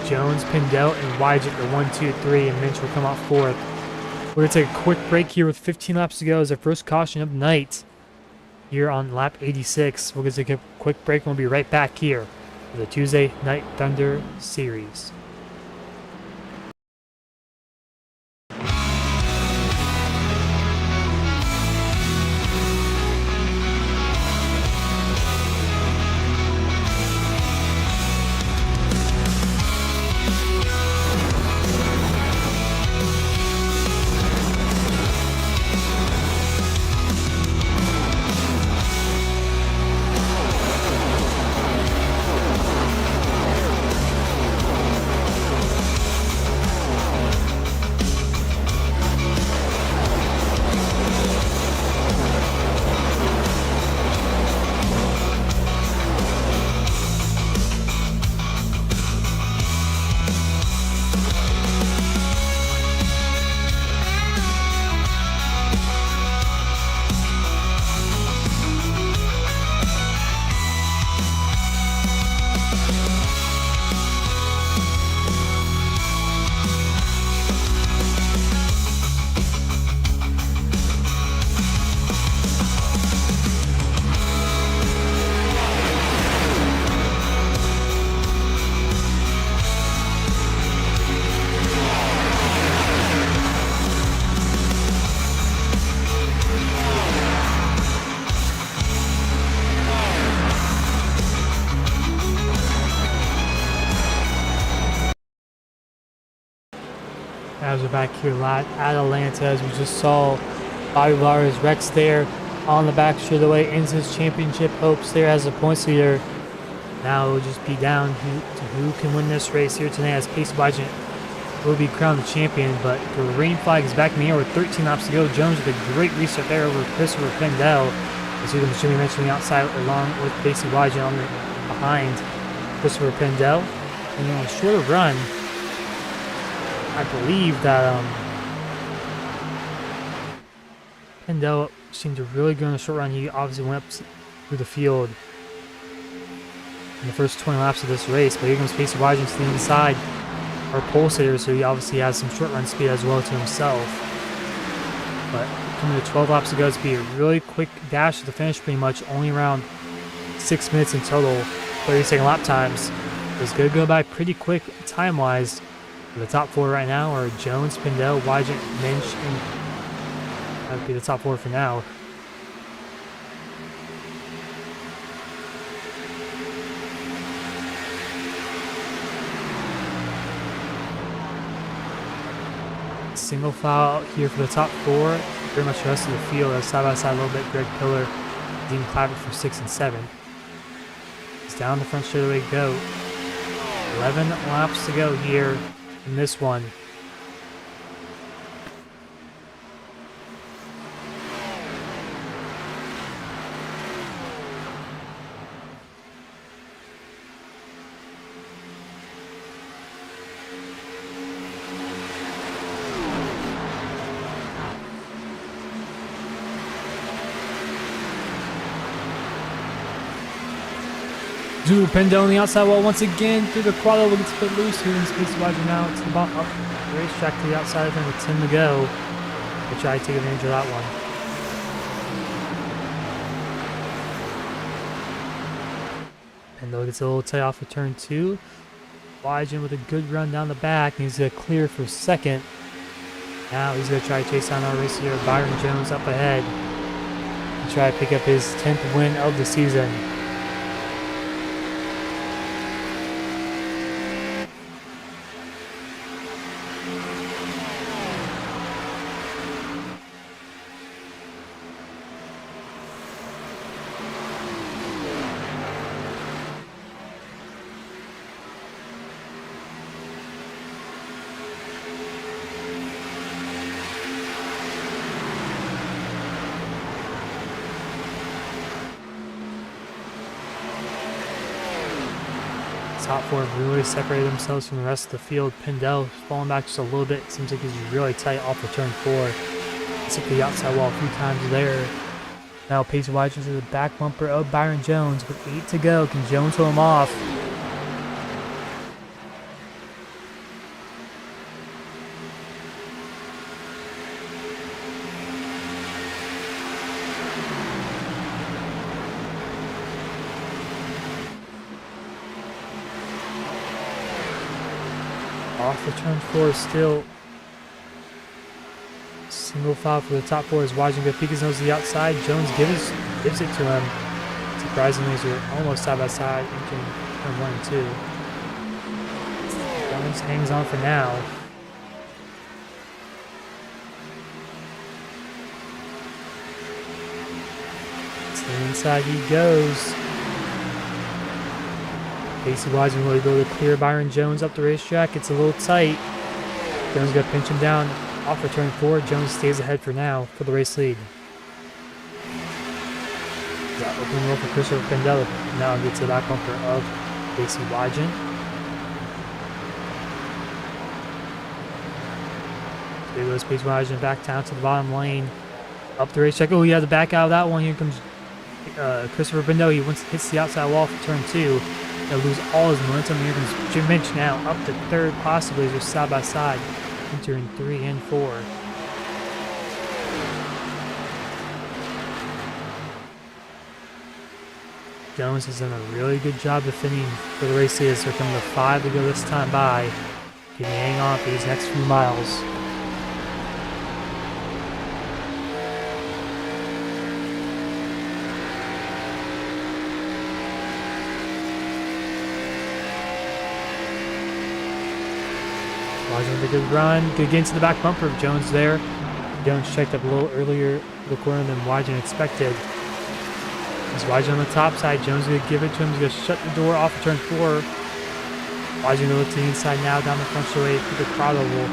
[SPEAKER 1] Jones, Pindell, and Wajik are 1, 2, 3, and Minch will come out 4th. We're going to take a quick break here with 15 laps to go as our first caution of the night here on lap 86. We're going to take a quick break and we'll be right back here for the Tuesday Night Thunder Series. As we're back here live at Atlanta, as we just saw Bobby Blowers Rex there on the back straightaway into his championship hopes there as a points leader. Now it will just be down to who can win this race here today, as Pacey Wajik will be crowned the champion. But the green flag is back in the air with 13 laps to go. Jones with a great restart there over Christopher Pendel. As you can Jimmy mentioned the outside along with Pacey Wajik on the behind Christopher Pendel. And on a shorter run, I believe that Pendel seemed to really go in the short run. He obviously went up through the field in the first 20 laps of this race, but here comes Pacey Wajik to the inside, our pole sitter, so he obviously has some short run speed as well to himself. But coming to 12 laps to go, it's be a really quick dash to the finish, pretty much only around 6 minutes in total, 30-second lap times. It's going to go by pretty quick time-wise. The top 4 right now are Jones, Pindell, Wajik, Minch, and that would be the top 4 for now. Single file out here for the top 4. Pretty much the rest of the field as side by side a little bit. Greg Pillar, Dean Clavitt for 6 and 7. It's down the front straightaway go. 11 laps to go here in this one. Drew Pendel on the outside wall once again through the quadro. Will get split loose here in Pacey Wajik now to the bottom up the racetrack to the outside of him with 10 to go. We'll try to take advantage of that one. Pendel gets a little tight off of turn 2. Wajik with a good run down the back, and he's going to clear for second. Now he's going to try to chase down our race here. Byron Jones up ahead and try to pick up his 10th win of the season. Top four have really separated themselves from the rest of the field. Pendel falling back just a little bit. Seems like he's really tight off of turn 4. It's hit the outside wall a few times there. Now Pacey Wise into the back bumper of Byron Jones with 8 to go. Can Jones hold him off? Off the turn 4 still. Single foul for the top 4 as Washington peek his nose to the outside. Jones gives it to him. Surprisingly, they're almost side by side entering turn 1 and 2. Jones hangs on for now. To the inside he goes. Pacey Wiseman will be able to clear Byron Jones up the racetrack. It's a little tight. Jones going to pinch him down off of turn 4. Jones stays ahead for now for the race lead. Got open roll for Christopher Pendel. Now gets the back bumper of Pacey Wiseman. There goes Pacey Wiseman back down to the bottom lane. Up the racetrack. Oh, he had to back out of that one. Here comes Christopher Pendel. He hits the outside wall for turn 2. They'll lose all his momentum. Here comes Jim Minch now up to 3rd, possibly just side by side, entering 3 and 4. Jones has done a really good job defending for the race lead. So here comes the 5 to go this time by. Can he hang on for these next few miles? Washington with a good run. Good get into the back bumper of Jones there. Jones checked up a little earlier to the corner than Washington expected. As Washington on the top side, Jones is going to give it to him. He's going to shut the door off of turn 4. Washington going to look to the inside now, down the front straightaway through the crowd oval.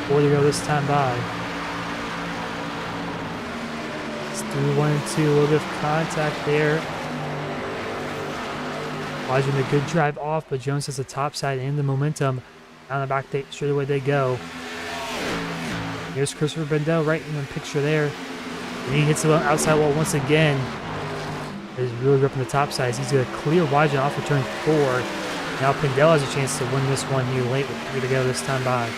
[SPEAKER 1] 4 to go this time by. It's through 1 and 2. A little bit of contact there. Washington a good drive off, but Jones has the top side and the momentum. Down the back straight away they go. Here's Christopher Pendel right in the picture there. And he hits the outside wall once again. He's really ripping the top side. He's going to clear Washington off for turn 4. Now Pendel has a chance to win this one here late with 3 to go this time by.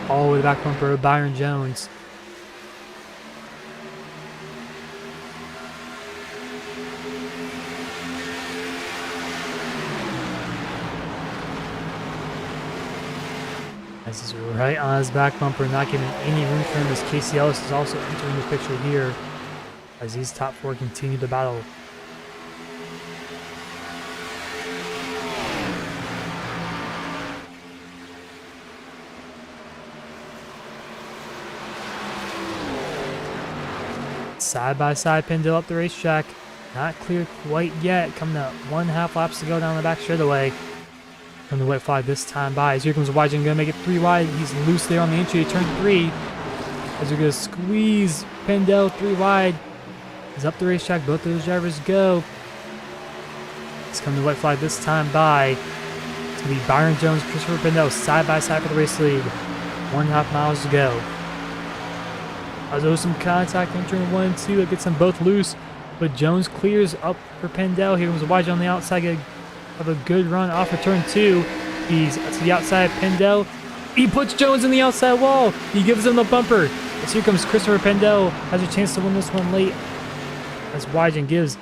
[SPEAKER 1] All the way to the back bumper of Byron Jones. This is right on his back bumper, not giving any room for him as Casey Ellis is also entering the picture here as these top 4 continue to battle. Side by side Pendel up the racetrack. Not clear quite yet. Coming up 1.5 laps to go down the back straightaway. From the white flag this time by. As here comes Washington, going to make it 3 wide. He's loose there on the entry to turn 3. As we're going to squeeze Pendel 3 wide. He's up the racetrack. Both of those drivers go. It's coming to the white flag this time by. It's going to be Byron Jones, Christopher Pendel side by side for the race lead. 1.5 miles to go. As there was some contact entering 1 and 2. It gets them both loose. But Jones clears up for Pendel. Here comes Washington on the outside. Have a good run off of turn 2. He's to the outside. Pendel. He puts Jones in the outside wall. He gives him the bumper. As here comes Christopher Pendel. Has a chance to win this one late as Wygen gives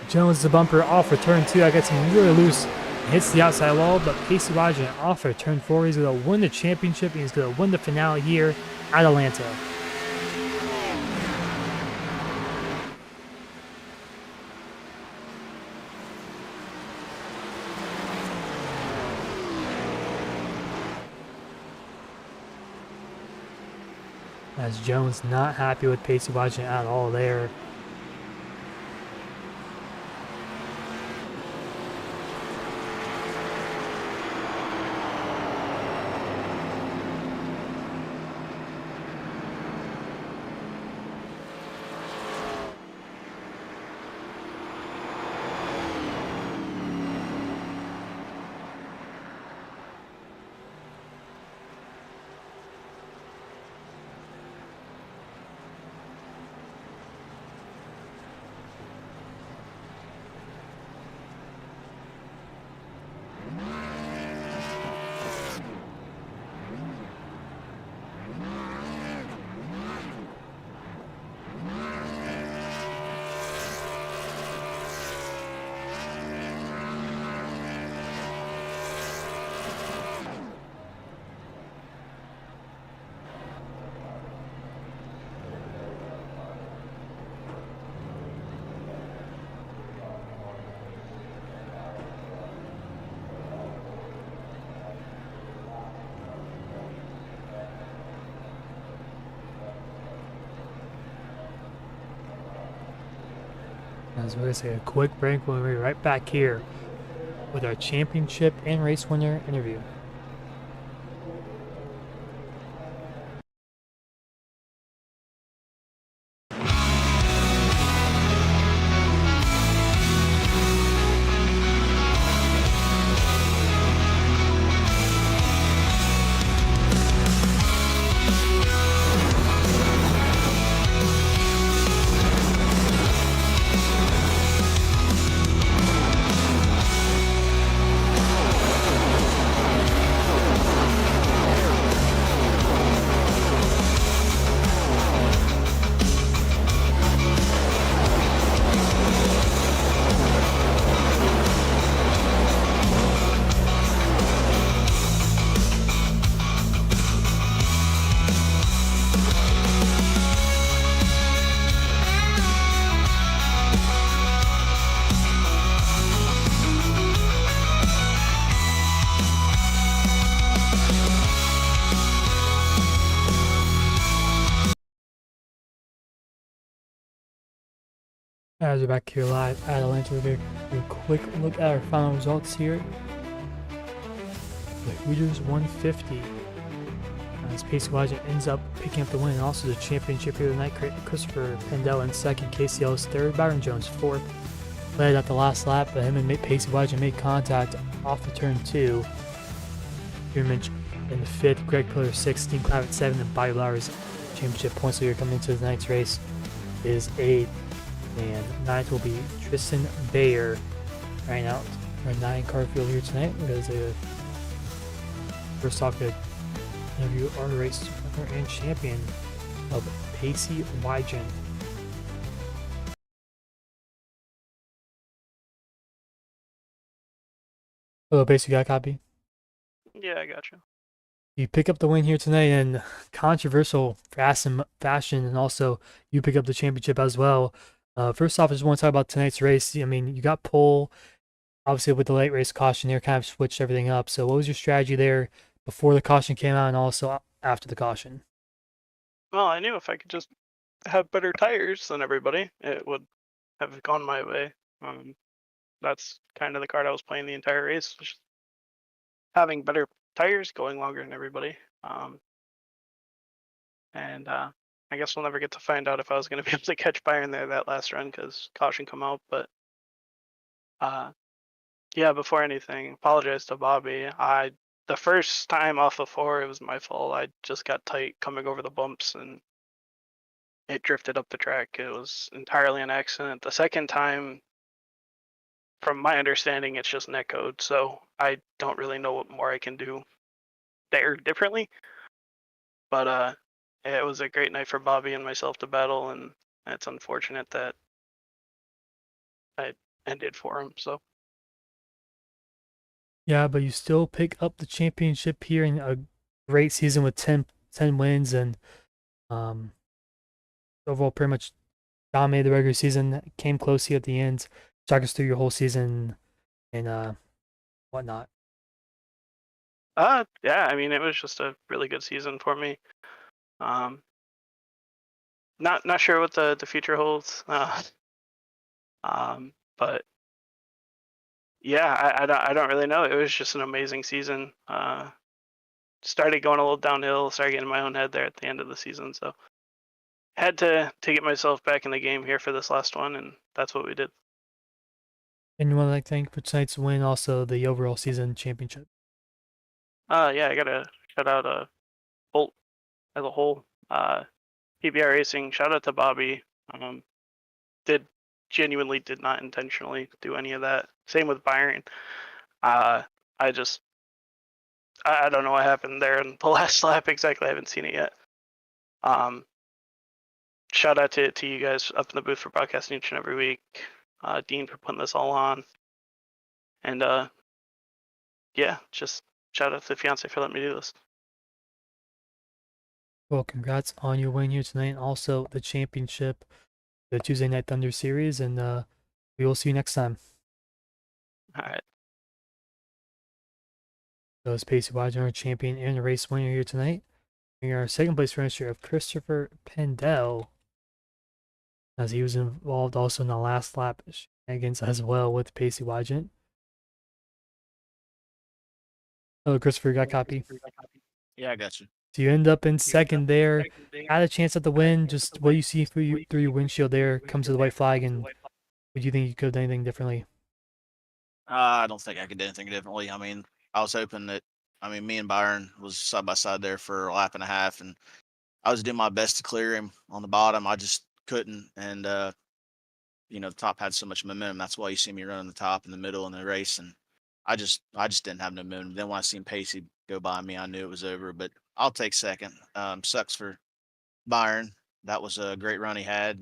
[SPEAKER 1] Jones the bumper off for turn 2. I gets him really loose. Hits the outside wall, but Casey Wygen off for turn 4. He's going to win the championship, and he's going to win the finale here at Atlanta. As Jones not happy with Casey Wygen at all there. As we're going to take a quick break, we'll be right back here with our championship and race winner interview. As we're back here live at Atlanta, we're going to do a quick look at our final results here. The Hooters 150. As Casey Wygen ends up picking up the win and also the championship here tonight. Christopher Pendel in second, Casey Ellis third, Byron Jones fourth. Led at the last lap, but him and Casey Wygen made contact off the turn 2. Spearman in the fifth, Greg Pillar sixth, Steve Clavitt seventh, and Bobby Blowers championship points leader coming into the night's race is eighth. And ninth will be Tristan Bayer. Right now, our 9 car field here tonight. Because first off, to interview our race winner and champion of Casey Wygen. Hello, Pace, you got a copy?
[SPEAKER 2] Yeah, I got you.
[SPEAKER 1] You pick up the win here tonight in controversial fashion, and also you pick up the championship as well. First off, I just want to talk about tonight's race. I mean, you got pole, obviously with the late race caution there, kind of switched everything up. So what was your strategy there before the caution came out and also after the caution?
[SPEAKER 2] Well, I knew if I could just have better tires than everybody, it would have gone my way. That's kind of the card I was playing the entire race, just having better tires, going longer than everybody. And I guess we'll never get to find out if I was going to be able to catch Byron there that last run because caution come out. But yeah, before anything, apologize to Bobby. The first time off of 4, it was my fault. I just got tight coming over the bumps and it drifted up the track. It was entirely an accident. The second time, from my understanding, it's just netcode. So I don't really know what more I can do there differently. But it was a great night for Bobby and myself to battle, and it's unfortunate that ended for him. So
[SPEAKER 1] Yeah, but you still pick up the championship here in a great season with 10 wins and um, overall pretty much dominated the regular season, came close here at the end. Talk us through your whole season and whatnot.
[SPEAKER 2] yeah, I mean it was just a really good season for me. Um, not sure what the future holds. But yeah, I don't really know. It was just an amazing season. Started going a little downhill, started getting in my own head there at the end of the season. So had to get myself back in the game here for this last one, and that's what we did.
[SPEAKER 1] And you want to like thank for tonight's win, also the overall season championship.
[SPEAKER 2] Yeah, I gotta shout out Bolt as a whole. PBR Racing, shout out to Bobby. Um, did genuinely did not intentionally do any of that. Same with Byron. Uh, I just I don't know what happened there in the last lap exactly. I haven't seen it yet. Um, shout out to you guys up in the booth for broadcasting each and every week. Dean for putting this all on, and yeah, just shout out to the fiance for letting me do this.
[SPEAKER 1] Well, congrats on your win here tonight, and also the championship, the Tuesday Night Thunder series, and we will see you next time.
[SPEAKER 2] All right.
[SPEAKER 1] So it's Pacey Wagner, our champion and a race winner here tonight. We are second place finisher of Christopher Pendell, as he was involved also in the last lap shenanigans as well with Pacey Wagner. Hello, Christopher, you got a copy?
[SPEAKER 3] Yeah, I got you.
[SPEAKER 1] So you end up in second there. Had a chance at the win. Just what you see through your windshield there comes to the white flag, and would you think you could have done anything differently?
[SPEAKER 3] I don't think I could do anything differently. I mean, I was hoping that, me and Byron was side by side there for a lap and a half, and I was doing my best to clear him on the bottom. I just couldn't, and the top had so much momentum. That's why you see me running the top in the middle in the race, and I just didn't have no momentum. Then when I seen Pacey go by me, I knew it was over. But I'll take second. Sucks for Byron. That was a great run he had.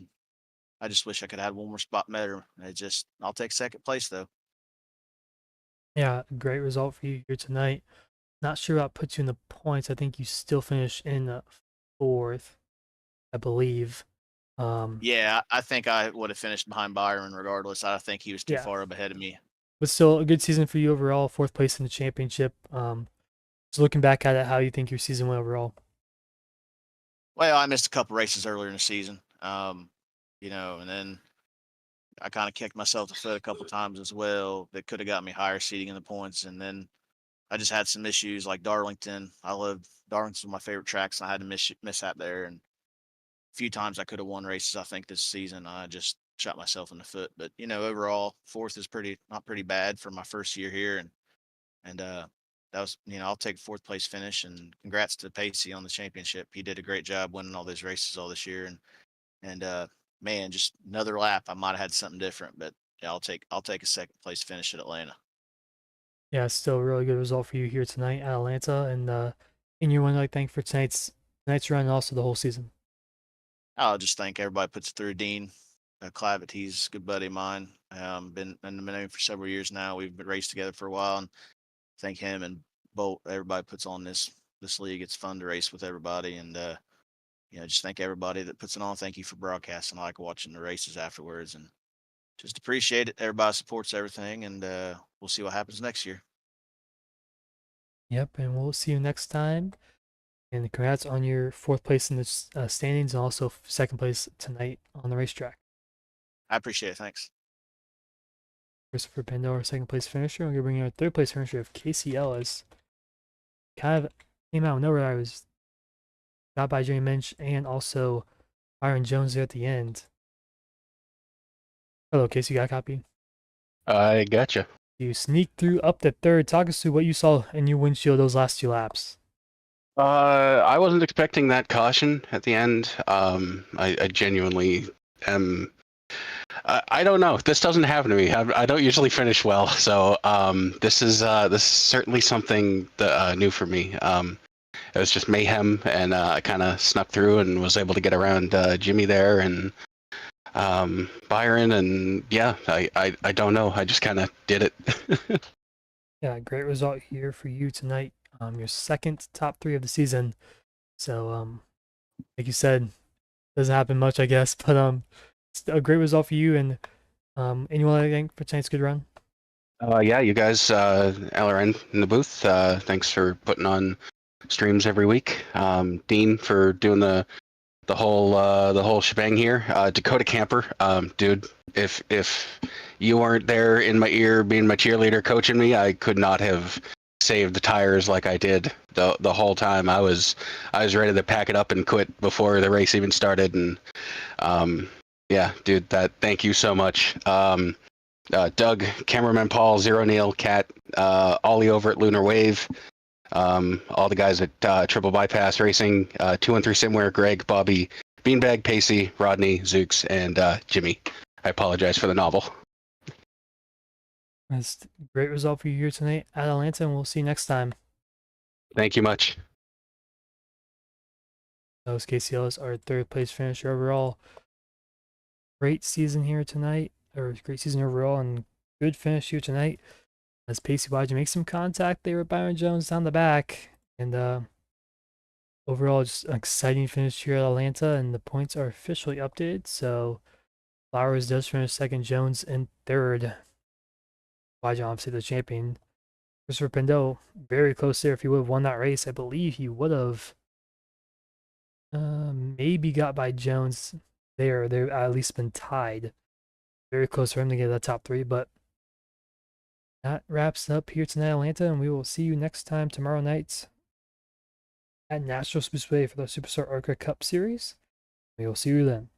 [SPEAKER 3] I just wish I could have had one more spot better. I'll take second place though.
[SPEAKER 1] Yeah, great result for you here tonight. Not sure what puts you in the points. I think you still finish in fourth, I believe.
[SPEAKER 3] Yeah, I think I would have finished behind Byron regardless. I think he was too
[SPEAKER 1] Yeah,
[SPEAKER 3] far up ahead of me.
[SPEAKER 1] but still a good season for you overall. Fourth place in the championship. Just looking back at it, how do you think your season went overall?
[SPEAKER 3] Well, I missed a couple races earlier in the season, and then I kind of kicked myself in the foot a couple times as well. That could have got me higher seating in the points, and then I just had some issues like Darlington. I love Darlington's one of my favorite tracks, and I had a mishap there, and a few times I could have won races. I think this season I just shot myself in the foot. But overall, fourth is not pretty bad for my first year here, and that was I'll take fourth place finish, and congrats to Pacey on the championship. He did a great job winning all those races all this year, and man, just another lap. I might have had something different, but yeah, I'll take a second place finish at Atlanta.
[SPEAKER 1] Yeah, still a really good result for you here tonight at Atlanta, and you want to like thank for tonight's run and also the whole season.
[SPEAKER 3] I'll just thank everybody puts it through. Dean Clavitt, he's a good buddy of mine. Been in the name for several years now. We've been raced together for a while, and thank him and Bolt. Everybody puts on this league. It's fun to race with everybody, and just thank everybody that puts it on. Thank you for broadcasting. I like watching the races afterwards, and just appreciate it. Everybody supports everything, and we'll see what happens next year.
[SPEAKER 1] Yep, and we'll see you next time. And congrats on your fourth place in the standings and also second place tonight on the racetrack.
[SPEAKER 3] I appreciate it. Thanks.
[SPEAKER 1] Christopher Pendell, our second place finisher. We're going to bring in our third place finisher of Casey Ellis. Kind of came out of nowhere. I was got by Jerry Minch and also Byron Jones there at the end. Hello, Casey, you got a copy?
[SPEAKER 4] I gotcha.
[SPEAKER 1] You sneaked through up to third. Talk us through what you saw in your windshield those last two laps.
[SPEAKER 4] I wasn't expecting that caution at the end. I genuinely am. I don't know. This doesn't happen to me. I don't usually finish well, so this is certainly something that, new for me. It was just mayhem, and I kind of snuck through and was able to get around Jimmy there, and Byron, and yeah, I don't know. I just kind of did it.
[SPEAKER 1] Yeah, great result here for you tonight. Your second top 3 of the season. So, like you said, doesn't happen much, I guess, but it's a great result for you. And anyone I think for tonight's good run.
[SPEAKER 4] Yeah, you guys, LRN in the booth. Thanks for putting on streams every week. Dean for doing the whole shebang here. Dakota Camper, dude, if you weren't there in my ear being my cheerleader coaching me, I could not have saved the tires like I did the whole time. I was ready to pack it up and quit before the race even started. And yeah, dude, thank you so much. Doug, cameraman Paul, Zero Nail, Cat, Ollie over at Lunar Wave, all the guys at Triple Bypass Racing, 213 Simware, Greg, Bobby, Beanbag, Pacey, Rodney, Zooks, and Jimmy. I apologize for the novel.
[SPEAKER 1] That's a great result for you here tonight at Atlanta, and we'll see you next time.
[SPEAKER 4] Thank you much.
[SPEAKER 1] That was Casey Ellis, our 3rd place finisher overall. Great season here tonight, or great season overall, and good finish here tonight. As Pacey Wadji makes some contact there with Byron Jones down the back, and overall just an exciting finish here at Atlanta, and the points are officially updated. So Flowers does finish 2nd, Jones in 3rd. Wadji obviously the champion. Christopher Pindell very close there. If he would have won that race, I believe he would have maybe got by Jones there. They've at least been tied. Very close for him to get that top 3, but that wraps up here tonight, Atlanta, and we will see you next time tomorrow night at National Speedway for the Superstar Arca Cup Series. We will see you then.